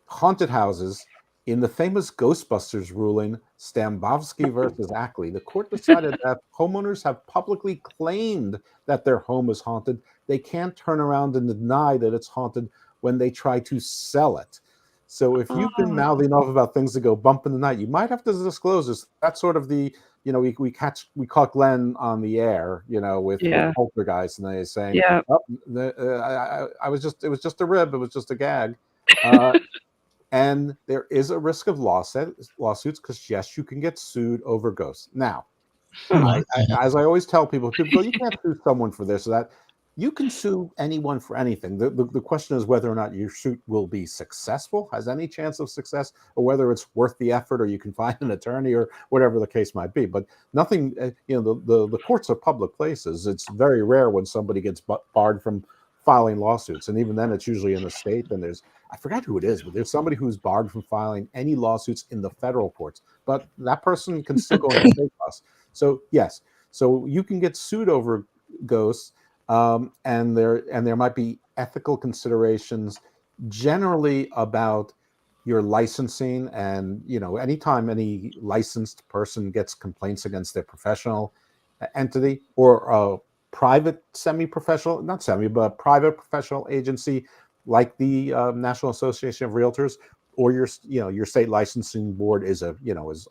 Haunted houses. In the famous Ghostbusters ruling, Stambovsky versus Ackley, the court decided that homeowners have publicly claimed that their home is haunted. They can't turn around and deny that it's haunted when they try to sell it. So if you've been mouthing off about things that go bump in the night, you might have to disclose this. That's sort of the, we caught Glenn on the air, with Poltergeist, and they saying, it was just a rib, it was just a gag. And there is a risk of lawsuits because, yes, you can get sued over ghosts. Now, as I always tell people go, you can't sue someone for this or that. You can sue anyone for anything. The question is whether or not your suit will be successful, has any chance of success, or whether it's worth the effort, or you can find an attorney, or whatever the case might be. But nothing, the courts are public places. It's very rare when somebody gets barred from filing lawsuits. And even then, it's usually in the state. And I forgot who it is, but there's somebody who's barred from filing any lawsuits in the federal courts. But that person can still go into state laws. So, yes. So you can get sued over ghosts. And there might be ethical considerations generally about your licensing, and anytime any licensed person gets complaints against their professional entity or a private semi-professional, not semi, but private professional agency like the National Association of Realtors, or your state licensing board is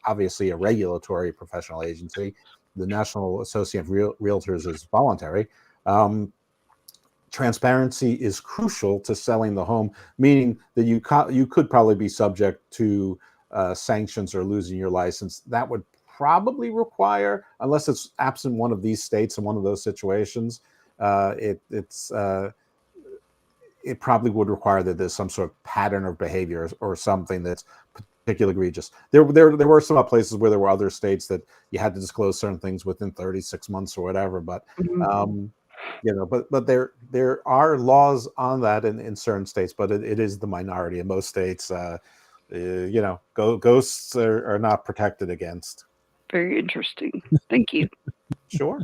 obviously a regulatory professional agency. The National Association of Realtors is voluntary. Transparency is crucial to selling the home, meaning that you could probably be subject to sanctions or losing your license. That would probably require, unless it's absent one of these states in one of those situations, it probably would require that there's some sort of pattern of behavior or something that's particularly egregious. There were some places where there were other states that you had to disclose certain things within 36 months or whatever, but but there are laws on that in certain states, but it is the minority. In most states, ghosts are not protected against. Very interesting. Thank you. Sure.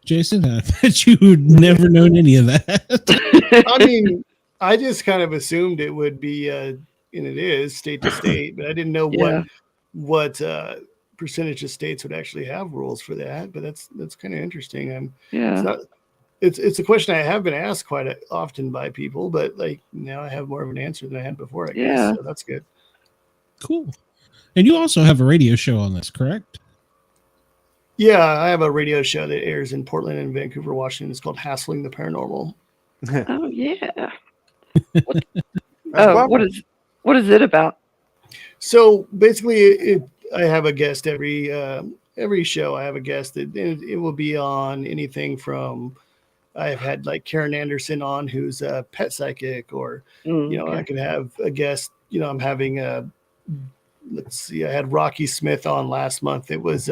Jason, I bet you would never known any of that. I mean, I just kind of assumed it would be, and it is state to state, but I didn't know what percentage of states would actually have rules for that, but that's kind of interesting. Yeah. It's a question I have been asked quite often by people, but like now I have more of an answer than I had before, I guess. So that's good. Cool. And you also have a radio show on this, correct? Yeah, I have a radio show that airs in Portland and Vancouver, Washington. It's called Hassling the Paranormal. Oh yeah. What is it about? So basically, I have a guest every show. I have a guest that it will be on anything from. I've had like Karen Anderson on, who's a pet psychic, or I can have a guest. I'm having let's see, I had Rocky Smith on last month. It was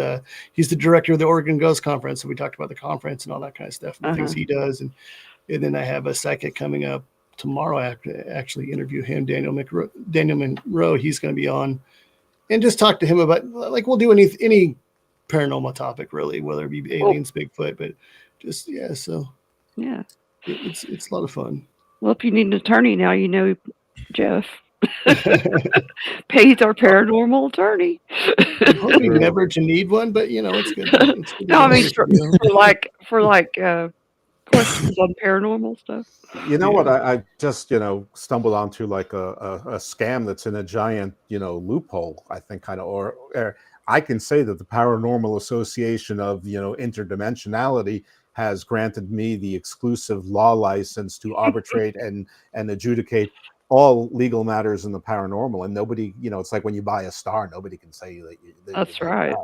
he's the director of the Oregon Ghost Conference, so we talked about the conference and all that kind of stuff and the things he does, and then I have a psychic coming up tomorrow. I have to actually interview him, Daniel Monroe. He's going to be on, and just talk to him about, like, we'll do any paranormal topic really, whether it be aliens, Bigfoot, but just so yeah, it's a lot of fun. Well, if you need an attorney now, Jeff. Pays our paranormal attorney. I'm hoping never to need one, but it's good. It's good. No, I mean for questions on paranormal stuff. You know what? I just stumbled onto like a scam that's in a giant loophole. I think or I can say that the Paranormal Association of Interdimensionality has granted me the exclusive law license to arbitrate and adjudicate all legal matters in the paranormal, and nobody, it's like when you buy a star, nobody can say that. That's right.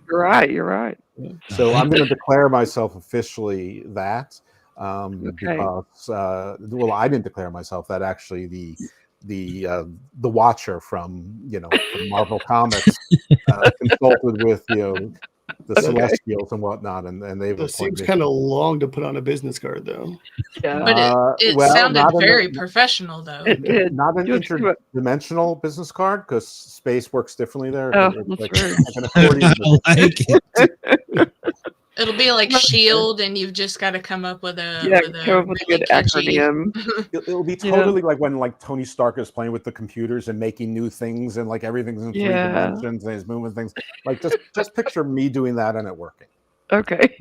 You're right. So I'm going to declare myself officially that, because I didn't declare myself that. Actually, the Watcher from from Marvel Comics consulted with the Celestials and whatnot, and they've. It seems kind of long to put on a business card, though. Yeah, but it sounded very professional, though. Not an interdimensional business card, because space works differently there. Oh, that's right. I like it. It'll be like SHIELD, and you've just got to come up with a good acronym. It'll be totally like when Tony Stark is playing with the computers and making new things, and like everything's in 3 dimensions and he's moving things. Like just picture me doing that and it working. Okay.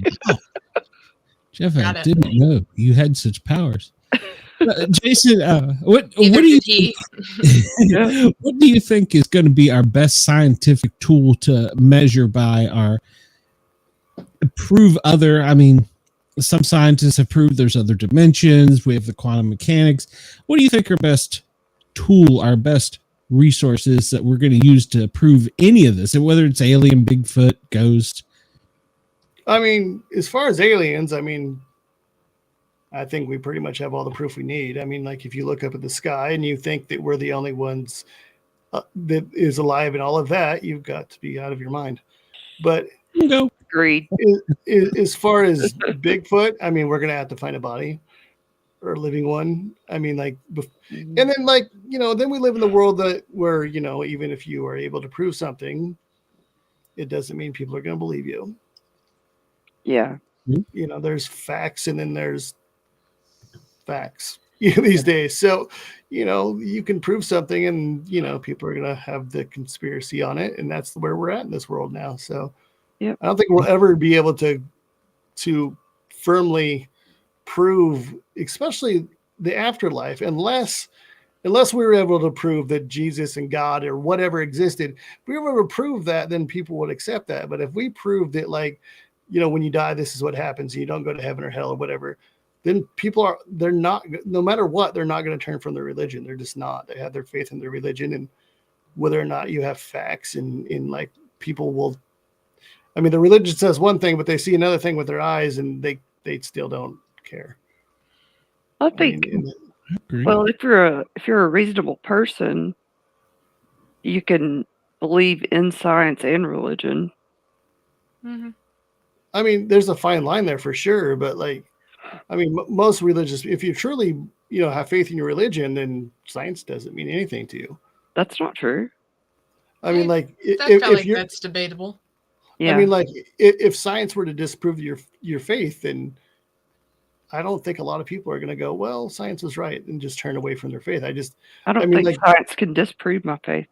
Jeff, I didn't know you had such powers. Jason, what do you think? What do you think is going to be our best scientific tool to measure by our? Prove other, some scientists have proved there's other dimensions. We have the quantum mechanics. What do you think our best tool, our best resources that we're going to use to prove any of this, and whether it's alien, Bigfoot, ghost? As far as aliens, I think we pretty much have all the proof we need. Like if you look up at the sky and you think that we're the only ones that is alive and all of that, you've got to be out of your mind. But agreed. As far as Bigfoot, we're gonna have to find a body or a living one. And then then we live in the world where even if you are able to prove something, it doesn't mean people are gonna believe you. Yeah. There's facts and then there's facts these days. So you can prove something and people are gonna have the conspiracy on it, and that's where we're at in this world now. So I don't think we'll ever be able to firmly prove, especially the afterlife, unless we were able to prove that Jesus and God or whatever existed. If we were able to prove that, then people would accept that. But if we proved that, when you die, this is what happens, and you don't go to heaven or hell or whatever, then they're not, no matter what, they're not going to turn from their religion. They're just not. They have their faith in their religion, and whether or not you have facts and people will. The religion says one thing, but they see another thing with their eyes, and they still don't care. I think. Well, if you're a reasonable person, you can believe in science and religion. Mm-hmm. There's a fine line there for sure, but most religious, if you truly have faith in your religion, then science doesn't mean anything to you. That's not true. If that's debatable. Yeah. If science were to disprove your faith, then I don't think a lot of people are going to go, well, science was right, and just turn away from their faith. I don't think science can disprove my faith.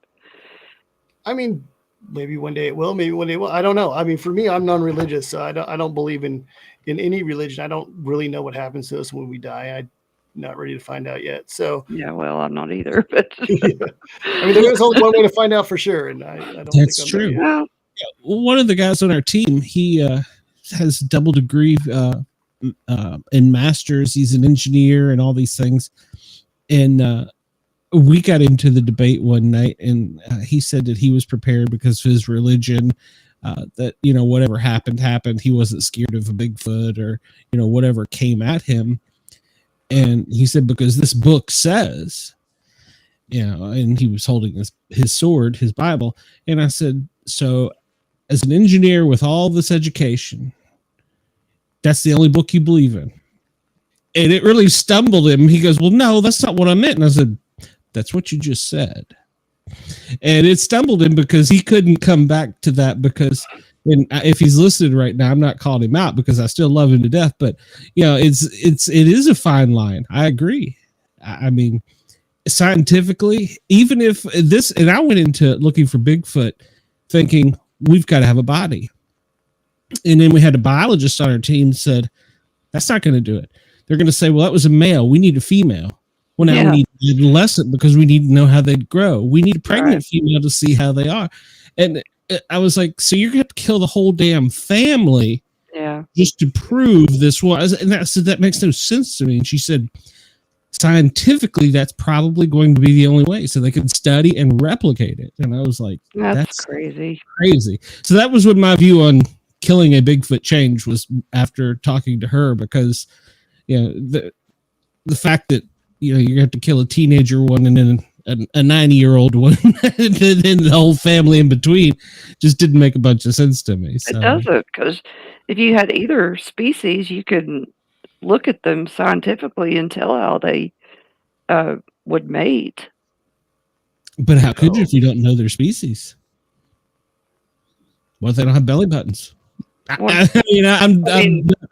maybe one day it will, maybe one day it will. I don't know. I mean, for me, I'm non-religious, so I don't believe in any religion. I don't really know what happens to us when we die. I'm not ready to find out yet. So yeah, well, I'm not either. But yeah. I mean, there is only one way to find out for sure, and I don't That's think I'm true. there yet. well, One of the guys on our team, he has double degree in masters. He's an engineer and all these things. And we got into the debate one night, and he said that he was prepared because of his religion, that, you know, whatever happened. He wasn't scared of a Bigfoot or, you know, whatever came at him. And he said, because this book says, you know, and he was holding his sword, his Bible. And I said, so as an engineer with all this education, that's the only book you believe in? And it really stumbled him. He goes, well, no, that's not what I meant. And I said, that's what you just said. And it stumbled him because he couldn't come back to that, because, and if he's listening right now, I'm not calling him out because I still love him to death, but, you know, it is a fine line. I agree. I mean, scientifically, even if this, and I went into looking for Bigfoot thinking we've got to have a body. And then we had a biologist on our team said, that's not going to do it. They're going to say, well, that was a male. We need a female. Well, now we need an adolescent because we need to know how they grow. We need a pregnant female to see how they are. And I was like, so you're going to have to kill the whole damn family just to prove this was. And I said, that makes no sense to me. And she said, scientifically, that's probably going to be the only way, so they can study and replicate it. And I was like, that's crazy. So that was when my view on killing a Bigfoot changed, was after talking to her, because, you know, the fact that, you know, you have to kill a teenager one and then a 90-year-old one and then the whole family in between just didn't make a bunch of sense to me. So. It doesn't, because if you had either species, you could look at them scientifically and tell how they would mate. But how could you if you don't know their species? What if they don't have belly buttons? I'm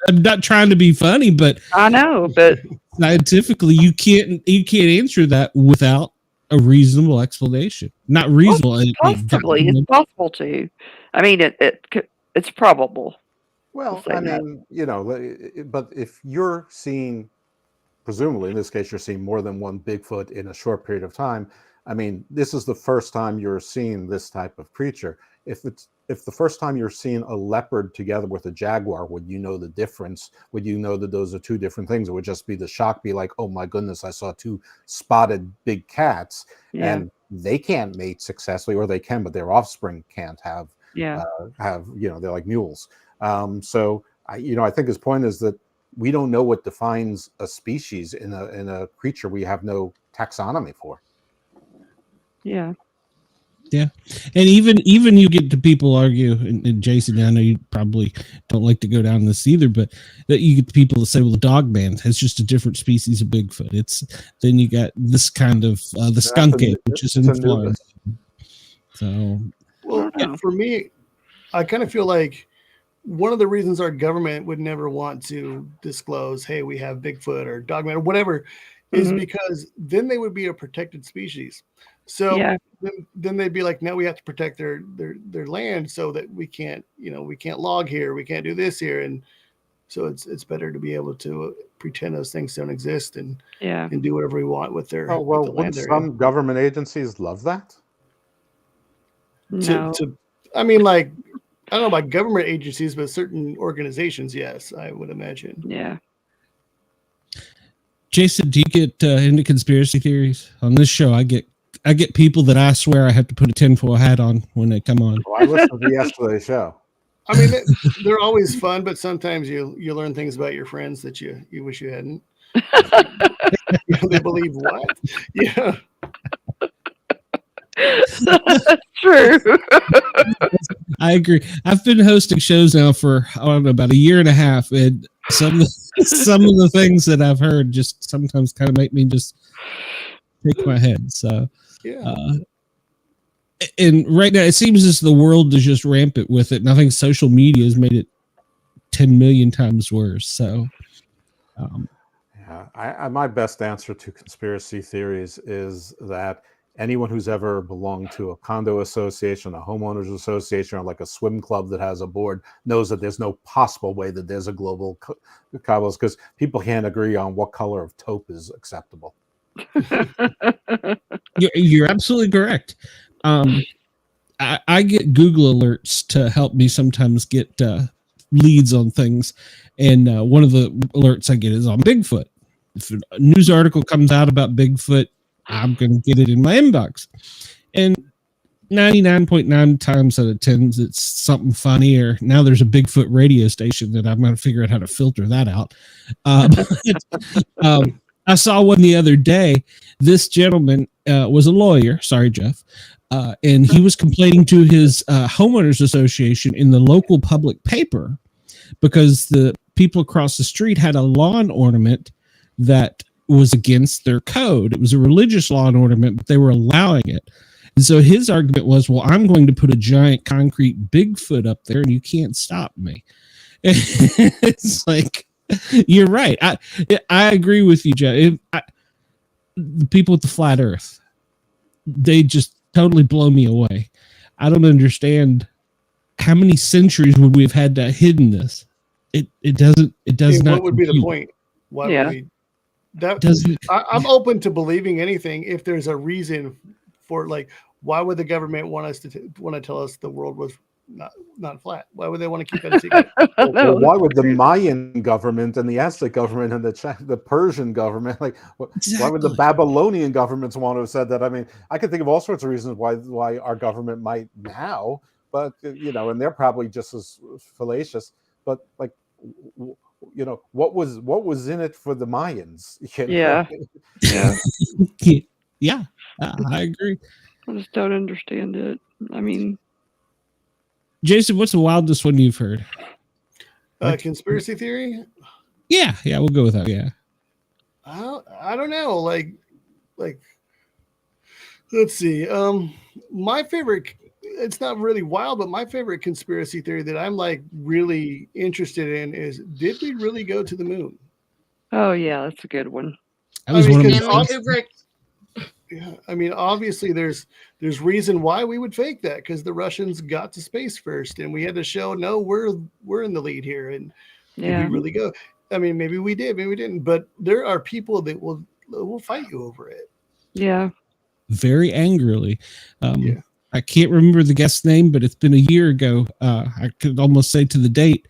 not trying to be funny, but I know, but scientifically, you can't answer that without a reasonable explanation. Not reasonable. Possibly, it's possible to. I mean, it's probable. Well, I mean, you know, but if you're seeing, presumably in this case, you're seeing more than one Bigfoot in a short period of time. I mean, this is the first time you're seeing this type of creature. If the first time you're seeing a leopard together with a jaguar, would you know the difference? Would you know that those are two different things? It would just be the shock, be like, oh my goodness, I saw two spotted big cats, and they can't mate successfully, or they can, but their offspring can't have, you know, they're like mules. So I think his point is that we don't know what defines a species in a creature we have no taxonomy for. Yeah. Yeah. And even you get to people argue, and Jason, I know you probably don't like to go down this either, but that you get to people that say, well, the dog man has just a different species of Bigfoot. Then you got this kind of the skunk ape, which is in Florida. So, well, for me, I kind of feel like one of the reasons our government would never want to disclose, hey, we have Bigfoot or dogman or whatever, is because then they would be a protected species. So then they'd be like, no, we have to protect their land so that we can't log here, we can't do this here, and so it's better to be able to pretend those things don't exist and do whatever we want with their. Oh well, wouldn't some government agencies love that? No. I mean, like, I don't know about government agencies, but certain organizations, yes, I would imagine. Yeah. Jason, do you get into conspiracy theories? On this show, I get people that I swear I have to put a tinfoil hat on when they come on. Well, I listened to yesterday's show. I mean, they're always fun, but sometimes you learn things about your friends that you wish you hadn't. They believe what? Yeah. That's true. I agree. I've been hosting shows now for, I don't know, about a year and a half, and some of the things that I've heard just sometimes kind of make me just shake my head. So, and right now it seems as the world is just rampant with it, and I think social media has made it 10 million times worse. So, my best answer to conspiracy theories is that anyone who's ever belonged to a condo association, a homeowners association, or like a swim club that has a board knows that there's no possible way that there's a global cobbles, because people can't agree on what color of taupe is acceptable. You're absolutely correct. I get Google alerts to help me sometimes get leads on things, and one of the alerts I get is on Bigfoot. If a news article comes out about Bigfoot, I'm going to get it in my inbox. And 99.9 times out of 10, it's something funny, or now there's a Bigfoot radio station that I'm going to figure out how to filter that out. I saw one the other day. This gentleman was a lawyer. Sorry, Jeff. And he was complaining to his homeowners association in the local public paper because the people across the street had a lawn ornament that was against their code. It was a religious lawn ornament, but they were allowing it. And so his argument was, well, I'm going to put a giant concrete Bigfoot up there and you can't stop me. It's like, you're right. I agree with you, Jeff. The people with the flat earth, they just totally blow me away. I don't understand how many centuries would we have had to hidden this. It does not. What would be the point? Why would we? I'm open to believing anything if there's a reason for it. Like, why would the government want to tell us the world was not flat? Why would they want to keep that a secret? Well, why would the Mayan government and the Aztec government and the Persian government, like, Exactly. why would the Babylonian governments want to have said that? I mean, I could think of all sorts of reasons why our government might now, but and they're probably just as fallacious. But like, what was in it for the Mayans? Yeah. I agree. I just don't understand it. I mean, Jason, what's the wildest one you've heard? Conspiracy theory? Yeah, we'll go with that. Yeah. I don't know. Like, let's see. My favorite, it's not really wild, but my favorite conspiracy theory that I'm like really interested in is, did we really go to the moon? oh yeah, that's a good one. That was one of Stanley my Kubrick. Yeah, I mean, obviously there's reason why we would fake that, because the Russians got to space first, and we had to show, no, we're in the lead here, and did we really go? I mean, maybe we did, maybe we didn't, but there are people that will fight you over it. Yeah. very angrily. I can't remember the guest's name, but it's been a year ago. I could almost say to the date.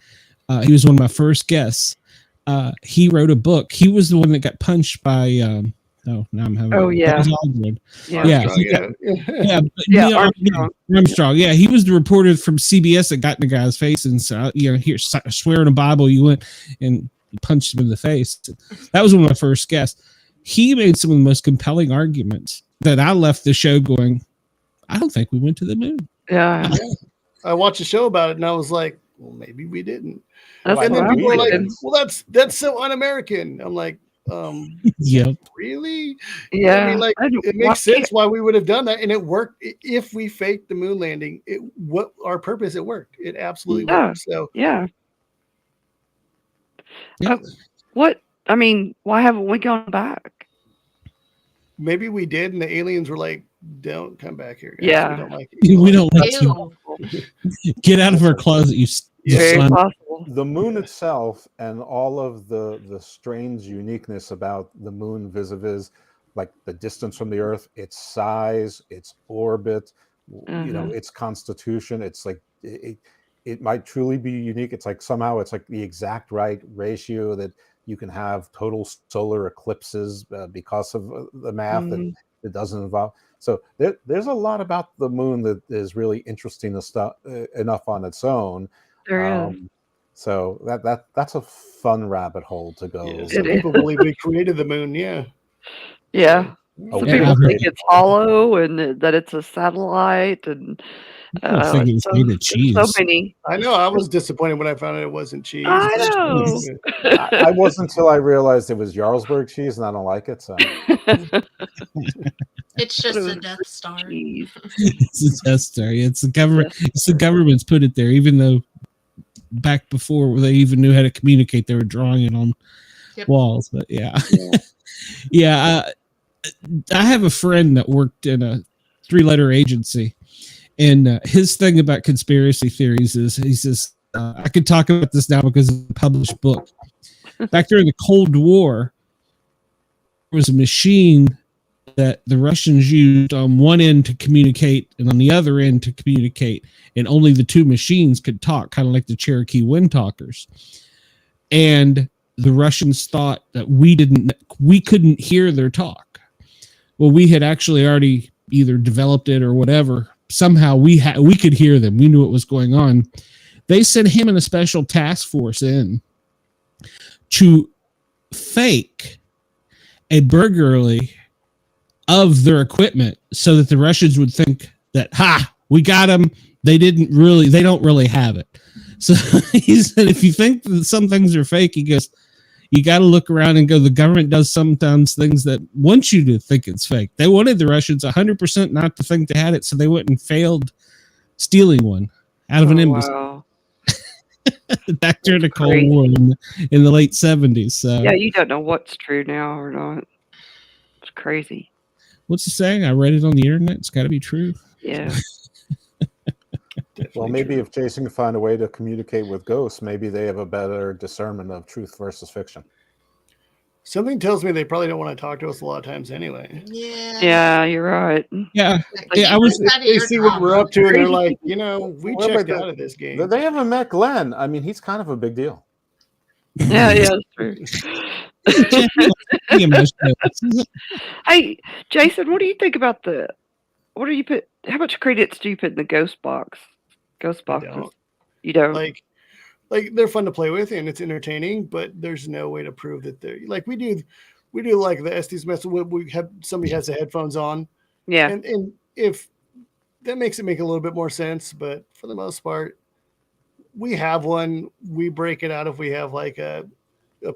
He was one of my first guests. He wrote a book. He was the one that got punched by now I'm having Armstrong. Yeah, he was the reporter from CBS that got in the guy's face and said, here, swear in the Bible, you went and punched him in the face. That was one of my first guests. He made some of the most compelling arguments that I left the show going, I don't think we went to the moon. Yeah. I watched a show about it and I was like, well, maybe we didn't. That's And then what people I'm are like, thinking. well, that's so un-American. I'm like, Yep. really? Yeah. I mean, like, it makes sense why we would have done that, and it worked. If we faked the moon landing, what our purpose, it worked. It absolutely worked. So yeah. Yep. What? I mean, why haven't we gone back? maybe we did, and the aliens were like, "Don't come back here, guys. Yeah. We don't like it." We don't like you. Get out of our closet, you Very son. possible. The moon itself and all of the strange uniqueness about the moon vis-a-vis, like the distance from the Earth, its size, its orbit, you know, its constitution. It's like it might truly be unique. It's like somehow it's like the exact right ratio that you can have total solar eclipses because of the math, and it doesn't involve. So there's a lot about the moon that is really interesting enough on its own. There is. So that's a fun rabbit hole to go. Yeah, some people believe we created the moon. Yeah. Yeah. Oh, Some yeah, people I've think it's hollow and that it's a satellite, and I think it's made of cheese. so many. I know. I was disappointed when I found out it wasn't cheese. I know. I wasn't until I realized it was Jarlsberg cheese, and I don't like it. So It's just a Death Star. Jeez. It's a test star. It's the government. It's the government's put it there, even though back before they even knew how to communicate, they were drawing it on walls. But yeah. I have a friend that worked in a 3-letter agency, and his thing about conspiracy theories is he says, I could talk about this now because of the published book. Back during the Cold War, there was a machine that the Russians used on one end to communicate and on the other end to communicate, and only the two machines could talk, kind of like the Cherokee Wind Talkers. And the Russians thought that we couldn't hear their talk. Well, we had actually already either developed it or whatever. Somehow we could hear them. We knew what was going on. They sent him and a special task force in to fake a burglary of their equipment so that the Russians would think that, we got them. They don't really have it. So he said, if you think that some things are fake, he goes, you got to look around and go, the government does sometimes things that want you to think it's fake. They wanted the Russians 100% not to think they had it, so they went and failed stealing one out of an embassy. Wow. Back during the Cold War in the late 70s. So. Yeah, you don't know what's true now or not. It's crazy. What's the saying? I read it on the internet. It's got to be true. Yeah. Well, maybe if Jason can find a way to communicate with ghosts, maybe they have a better discernment of truth versus fiction. Something tells me they probably don't want to talk to us a lot of times anyway. Yeah, you're right. Yeah. They see what we're up to, and they're like, we checked out of this game. They haven't met Glenn. I mean, he's kind of a big deal. Yeah, that's true. Hey, Jason, what do you think about how much credence do you put in the ghost box? Ghost boxes? You don't? Like they're fun to play with and it's entertaining, but there's no way to prove that they're like we do like the Estes method. We have somebody has the headphones on. Yeah. And if that makes it make a little bit more sense, but for the most part, we have one. We break it out if we have like a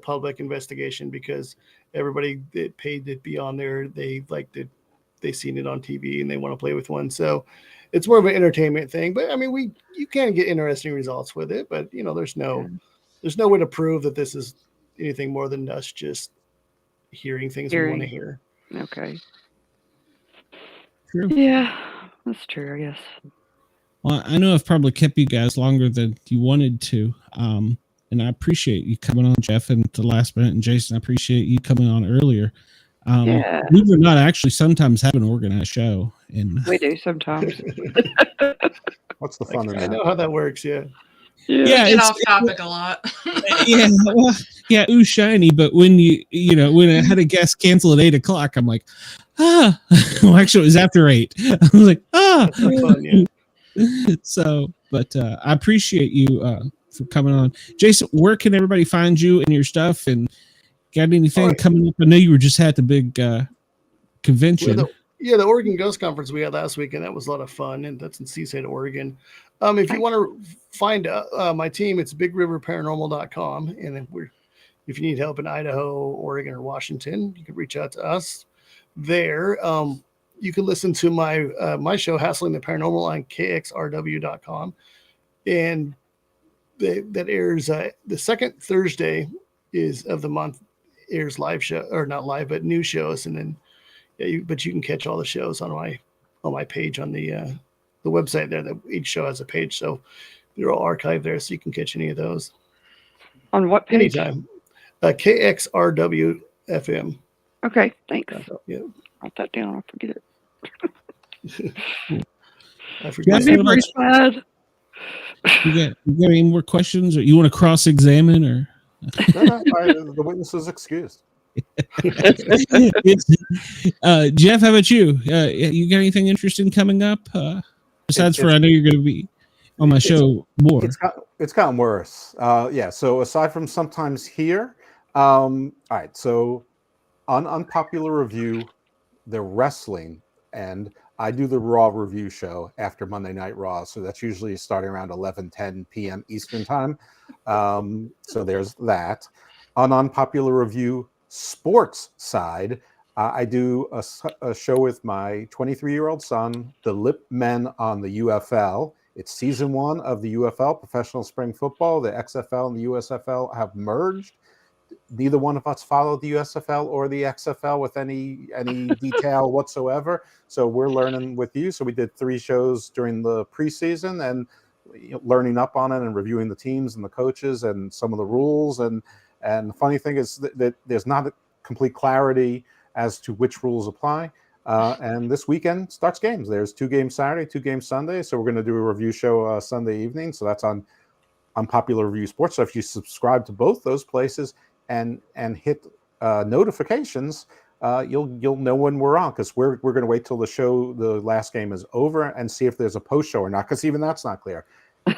public investigation because everybody that paid to be on there, they seen it on TV and they want to play with one. So it's more of an entertainment thing, but I mean, you can get interesting results with it, but there's no way to prove that this is anything more than us just hearing things we want to hear. Okay. True. Yeah, that's true, I guess. Well, I know I've probably kept you guys longer than you wanted to. And I appreciate you coming on, Jeff, and the last minute. And Jason, I appreciate you coming on earlier. We were not actually sometimes have an organized show. And we do sometimes. What's the fun of that? I know how that works, yeah. Yeah, get off topic a lot. Ooh, shiny. But when when I had a guest cancel at 8:00, I'm like, well, actually, it was after 8. I was like, That's so fun, yeah. So, but I appreciate you for coming on, Jason. Where can everybody find you and your stuff? And got anything coming up? I know you were just at the big convention. The Oregon Ghost Conference we had last week, and that was a lot of fun. And that's in Seaside, Oregon. If you want to find my team, it's bigriverparanormal.com. And if you need help in Idaho, Oregon, or Washington, you can reach out to us there. You can listen to my show, Hassling the Paranormal, on KXRW.com. And that airs the second Thursday of the month, airs live show, or not live, but new shows. And then, but you can catch all the shows on my page on the website there. That each show has a page, so they're all archived there, so you can catch any of those. On what page? Anytime. KXRW FM. Okay, thanks. Yeah. Write that down. I'll forget it. I forget. I'd be very sad. You got any more questions, or you want to cross-examine, or? No, the witness is excused. Jeff, how about you? You got anything interesting coming up? Besides I know you're going to be on my show more. It's gotten worse. So aside from sometimes here, all right. So on Unpopular Review, they're wrestling, and I do the Raw review show after Monday Night Raw. So that's usually starting around 11:10 p.m. Eastern time. So there's that. On Unpopular Review sports side, I do a show with my 23-year-old son, the Lippman, on the UFL. It's season 1 of the UFL, professional spring football. The XFL and the USFL have merged. neither one of us followed the USFL or the XFL with any detail whatsoever. So we're learning with you. So we did 3 shows during the preseason and learning up on it and reviewing the teams and the coaches and some of the rules. And the funny thing is that there's not a complete clarity as to which rules apply. And this weekend starts games. There's 2 games Saturday, 2 games Sunday. So we're going to do a review show Sunday evening. So that's on Unpopular Review Sports. So if you subscribe to both those places and hit notifications, you'll know when we're on, because we're going to wait till the last game is over and see if there's a post show or not, because even that's not clear.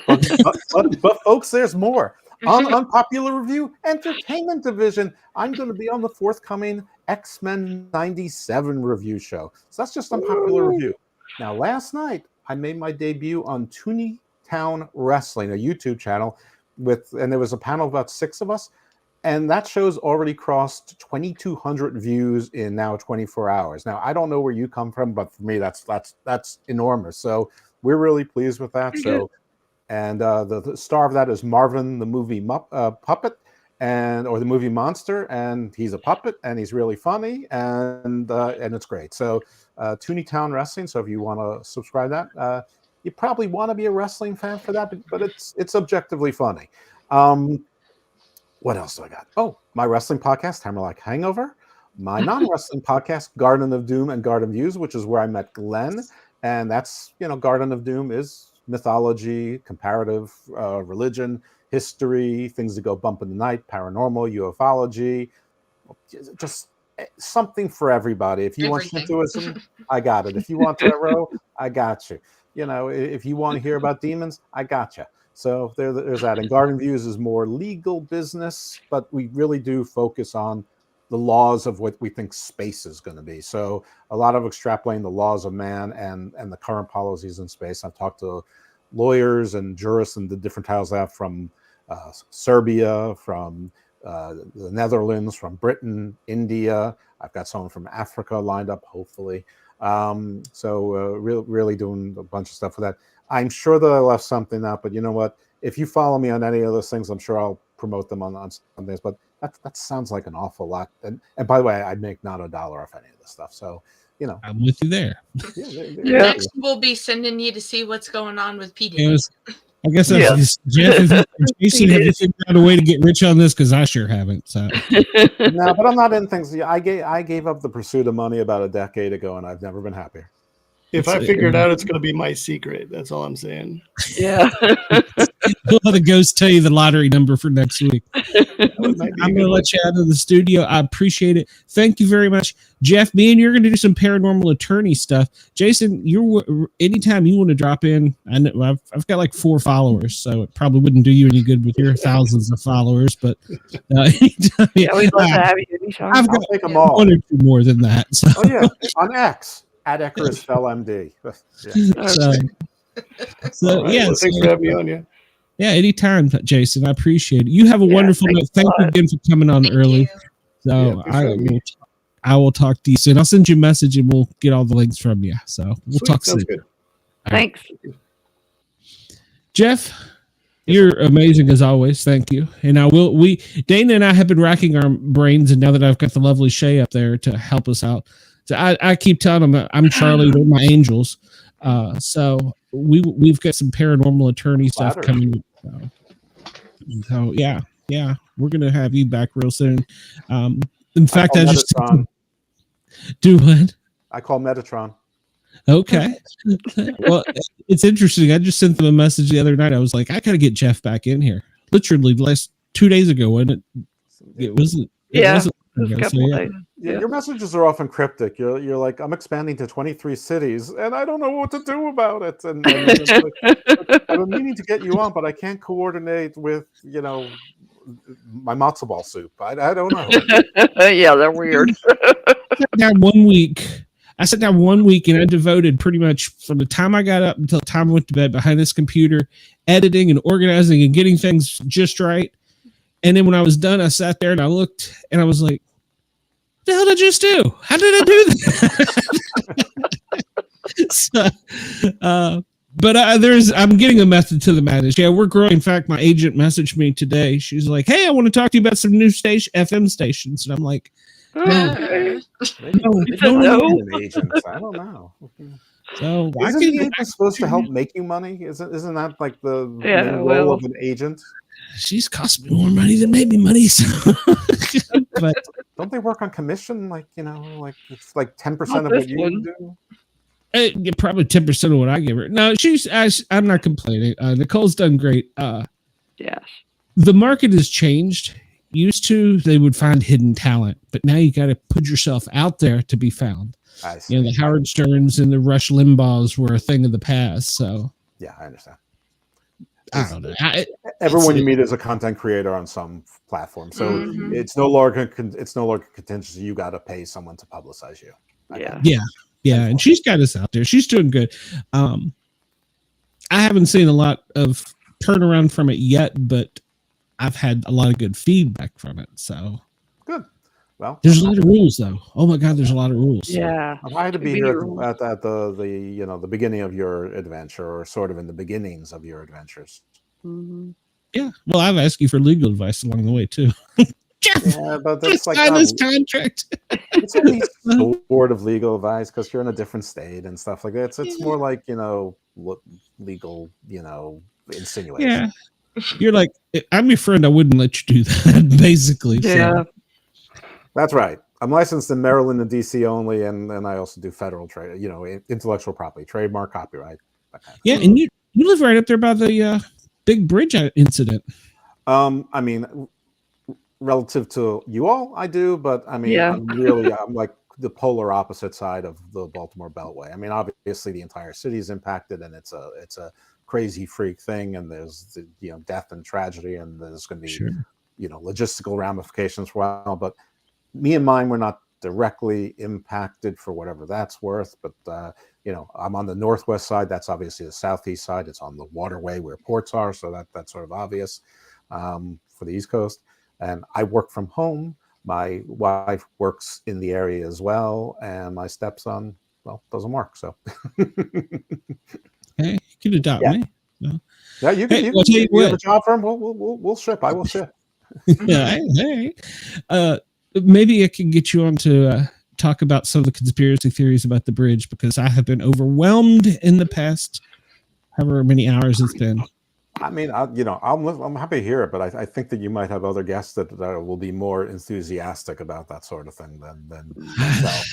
But folks, there's more. On Unpopular Review Entertainment Division, I'm going to be on the forthcoming X-Men 97 review show. So that's just Unpopular Review. Now, last night, I made my debut on Tooneytown Wrestling, a YouTube channel, and there was a panel of about 6 of us, and that show's already crossed 2,200 views in now 24 hours. Now, I don't know where you come from, but for me, that's enormous. So we're really pleased with that. So. And the star of that is Marvin, the movie puppet, or the movie monster, and he's a puppet, and he's really funny, and it's great. So Tooneytown Wrestling. So if you want to subscribe to that, you probably want to be a wrestling fan for that, but it's objectively funny. What else do I got? Oh, my wrestling podcast, Hammer Like Hangover. My non-wrestling podcast, Garden of Doom and Garden Views, which is where I met Glenn, and that's Garden of Doom is mythology, comparative religion, history, things that go bump in the night, paranormal, ufology, just something for everybody. If you want Shintoism, I got it. If you want tarot, I got you. If you want to hear about demons, I got you. So there's that. And Garden Views is more legal business, but we really do focus on the laws of what we think space is going to be. So a lot of extrapolating the laws of man and the current policies in space. I've talked to lawyers and jurists and the different titles I have from Serbia, from the Netherlands, from Britain, India. I've got someone from Africa lined up, hopefully. Really doing a bunch of stuff with that. I'm sure that I left something out, but you know what? If you follow me on any of those things, I'm sure I'll promote them on Sundays. But that sounds like an awful lot. And by the way, I'd make not $1 off any of this stuff. So, I'm with you there. Next, we'll be sending you to see what's going on with PD. I guess that's Jeff. Jason, have you figured out a way to get rich on this? Because I sure haven't. So. No, but I'm not in things. I gave up the pursuit of money about a decade ago, and I've never been happier. If I figure it out, it's going to be my secret. That's all I'm saying. Yeah. We'll let a ghost tell you the lottery number for next week. I'm going to let you out of the studio. I appreciate it. Thank you very much. Jeff, me and you're going to do some paranormal attorney stuff. Jason, anytime you want to drop in, I know I've got like 4 followers, so it probably wouldn't do you any good with your thousands of followers, but anytime, we'd love to have you anytime. I've got take them all. 1 or 2 more than that. So. Oh, yeah, on X. At Eckers MD. Thanks for having me on. Yeah, anytime, Jason. I appreciate it. You have a wonderful night. Thank you again for coming on early. So I will talk to you soon. I'll send you a message and we'll get all the links from you. So we'll talk soon. Good. Thanks. Jeff, you're amazing as always. Thank you. And Dana and I have been racking our brains, and now that I've got the lovely Shay up there to help us out. So I keep telling them I'm Charlie, they're my angels. So we've got some paranormal attorney stuff coming. So yeah, we're gonna have you back real soon. In fact, I just do what? I call Metatron. Okay. Well, it's interesting. I just sent them a message the other night. I was like, I gotta get Jeff back in here. Literally last 2 days ago, wasn't it? It wasn't. Your messages are often cryptic. You're like, I'm expanding to 23 cities, and I don't know what to do about it. And it's like, I've been meaning to get you on, but I can't coordinate with, my matzo ball soup. I don't know. Yeah, they're weird. I sat down 1 week, and I devoted pretty much from the time I got up until the time I went to bed behind this computer, editing and organizing and getting things just right. And then when I was done, I sat there and I looked and I was like, what the hell did I just do? How did I do that? But I'm getting a method to the madness. Yeah, we're growing. In fact, my agent messaged me today. She's like, "Hey, I want to talk to you about some new FM stations." And I'm like, Okay. "No, No. An agent. I don't know. So Isn't the agent supposed to help make you money? Isn't that like the main role of an agent? She's cost me more money than made me money. So. But don't they work on commission? Like it's like 10% of what you do. Probably 10% of what I give her. No, I'm not complaining. Nicole's done great. Yes. The market has changed. Used to, they would find hidden talent, but now you got to put yourself out there to be found. The Howard Sterns and the Rush Limbaughs were a thing of the past. So yeah, I understand. I don't know. Everyone you meet is a content creator on some platform, so it's no longer contingency. You got to pay someone to publicize you. Yeah, and she's got us out there. She's doing good. I haven't seen a lot of turnaround from it yet, but I've had a lot of good feedback from it. So good. Well, there's a lot of rules, though. Oh my God, there's a lot of rules. Yeah, I'm happy to be here at the beginning of your adventure, or sort of in the beginnings of your adventures. Mm-hmm. Yeah. Well, I've asked you for legal advice along the way too. Jeff, yeah, but that's like this contract. It's only sort of legal advice because you're in a different state and stuff like that. It's more like legal insinuation. Yeah. You're like, I'm your friend. I wouldn't let you do that, basically. Yeah. So. That's right. I'm licensed in Maryland and DC only, and I also do federal trade, intellectual property, trademark, copyright. Yeah, and you live right up there by the big bridge incident. I mean, relative to you all, I do, but I mean, I'm like the polar opposite side of the Baltimore Beltway. I mean, obviously the entire city is impacted, and it's a crazy freak thing, and there's death and tragedy, and there's going to be logistical ramifications for a while, but me and mine were not directly impacted for whatever that's worth, but I'm on the northwest side. That's obviously the southeast side. It's on the waterway where ports are, so that's sort of obvious for the East Coast. And I work from home. My wife works in the area as well, and my stepson, doesn't work. So, hey, you can adopt me. No. Yeah, you can. You have a job for him. We'll ship. I will ship. Yeah, hey. Maybe I can get you on to talk about some of the conspiracy theories about the bridge, because I have been overwhelmed in the past however many hours it's been. I mean, I'm happy to hear it, but I think that you might have other guests that will be more enthusiastic about that sort of thing than myself.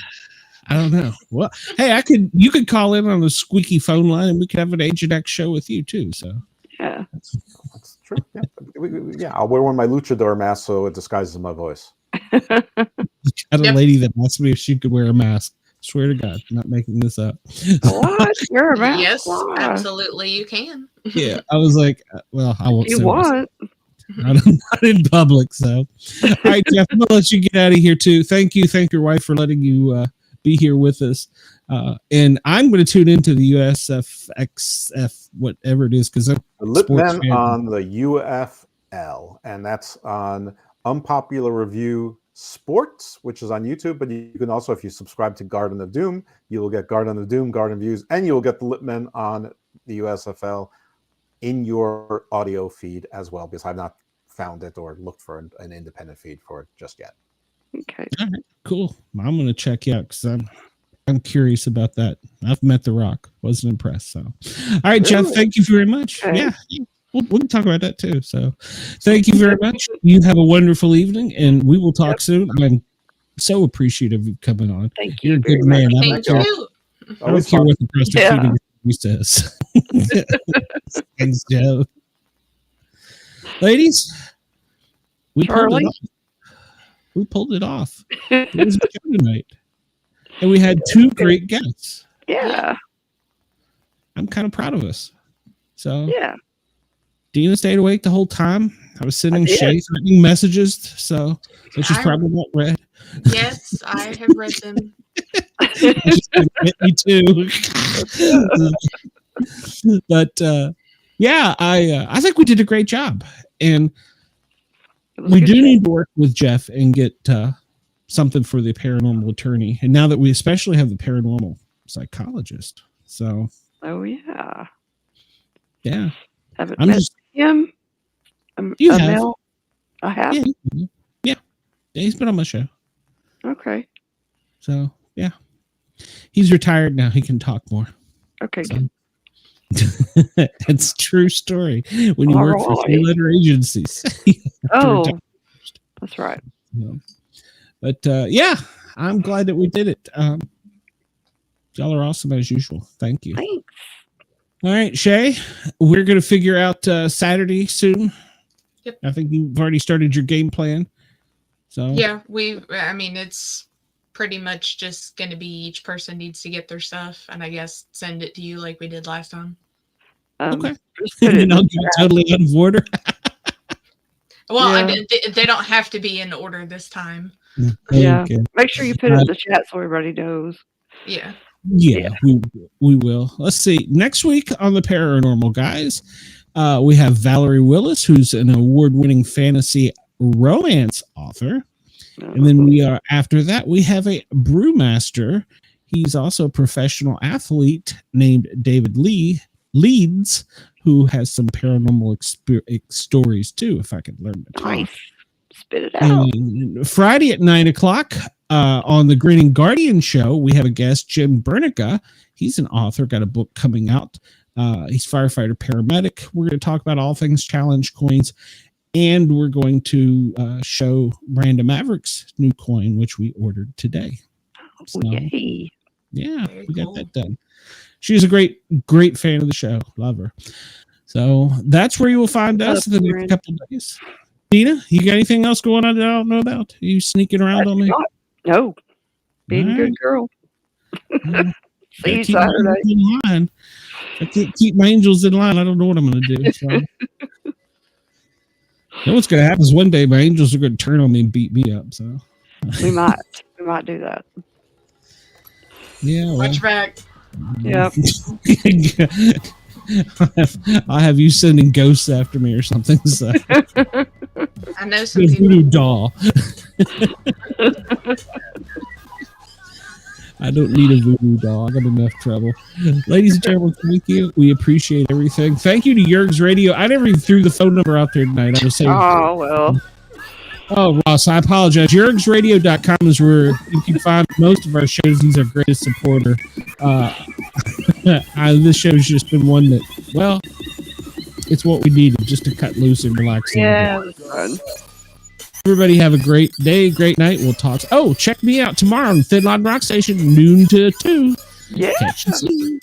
I don't know. Well, hey, you could call in on the squeaky phone line, and we could have an Agent X show with you too. So yeah, that's true. Yeah, I'll wear one of my luchador masks so it disguises my voice. Got a lady that asked me if she could wear a mask. Swear to God, I'm not making this up. What? You're a mask? Yes, absolutely, you can. Yeah, I was like, well, I won't. You want? Not in public. So, all right, Jeff, I'm gonna let you get out of here too. Thank you. Thank your wife for letting you be here with us. And I'm going to tune into the USFXF, whatever it is, because I'm Lippman on the UFL, and that's on Unpopular Review Sports, which is on YouTube. But you can also, if you subscribe to Garden of Doom, you will get Garden of Doom, Garden Views, and you will get the Lippman on the USFL in your audio feed as well, because I've not found it or looked for an independent feed for it just yet. Okay. All right, cool. I'm going to check you out because I'm curious about that. I've met The Rock. Wasn't impressed. So, all right, Jeff, thank you very much. Okay. Yeah. We can talk about that too. So thank you very much. You have a wonderful evening, and we will talk soon. I'm so appreciative of you coming on. Thank You're you. a good man. Thank you. I don't care what the prosecuting says. Thanks, Joe. Ladies, we pulled it off. It was a show tonight. And we had two great guests. Yeah. I'm kind of proud of us. So yeah. Dina stayed awake the whole time. I was sending Shay threatening messages, so she's probably not read. Yes, I have read them. Me too. But I think we did a great job, and we do need to work with Jeff and get something for the paranormal attorney. And now that we especially have the paranormal psychologist, so oh yeah. Yeah. Haven't I'm met just him. You a have. male? I have. Yeah, he's been on my show. Okay. So yeah, he's retired now. He can talk more. Okay. So. That's a true story. When you work for 3-letter agencies. Oh, that's right. But yeah, I'm glad that we did it. Y'all are awesome as usual. Thank you. Thanks. All right, Shay, we're going to figure out Saturday soon. Yep. I think you've already started your game plan. So yeah, it's pretty much just going to be each person needs to get their stuff and I guess send it to you like we did last time. Okay. And I'll get totally out of order. Well, yeah. They don't have to be in order this time. Yeah. Okay. Make sure you put it in the chat so everybody knows. Yeah. Yeah, we will. Let's see. Next week on the Paranormal Guys, we have Valerie Willis, who's an award-winning fantasy romance author. And then after that, we have a brewmaster. He's also a professional athlete named David Leeds, who has some paranormal stories too, if I could learn to talk. Nice. Spit it out. And Friday at 9:00 on the Grinning Guardian show, we have a guest, Jim Bernica. He's an author, got a book coming out. He's firefighter paramedic. We're going to talk about all things challenge coins. And we're going to show Miranda Maverick's new coin, which we ordered today. So, yay. Yeah, we got that done. She's a great fan of the show. Love her. So that's where you will find us in the next couple of days. Dina, you got anything else going on that I don't know about? Are you sneaking around on me? No. Being a good girl. See you Saturday. I can't keep my angels in line. I don't know what I'm going to do. So. You know what's going to happen is one day my angels are going to turn on me and beat me up. So we might do that. Yeah. Well. Watch back. Yeah. I'll have you sending ghosts after me or something. So. I know some people. Voodoo doll. I don't need a voodoo doll. I got enough trouble. Ladies and gentlemen, thank you. We appreciate everything. Thank you to Yerg's Radio. I never even threw the phone number out there tonight. I was saying. Oh, well. Oh, Ross, I apologize. YergsRadio.com is where you can find most of our shows. He's our greatest supporter. This show's just been one that, well, it's what we needed just to cut loose and relax. Yeah, it was fun. Everybody have a great day, great night. We'll talk. Oh, check me out tomorrow on Thin Line Rock Station, noon to 2. Yeah. Catch you soon.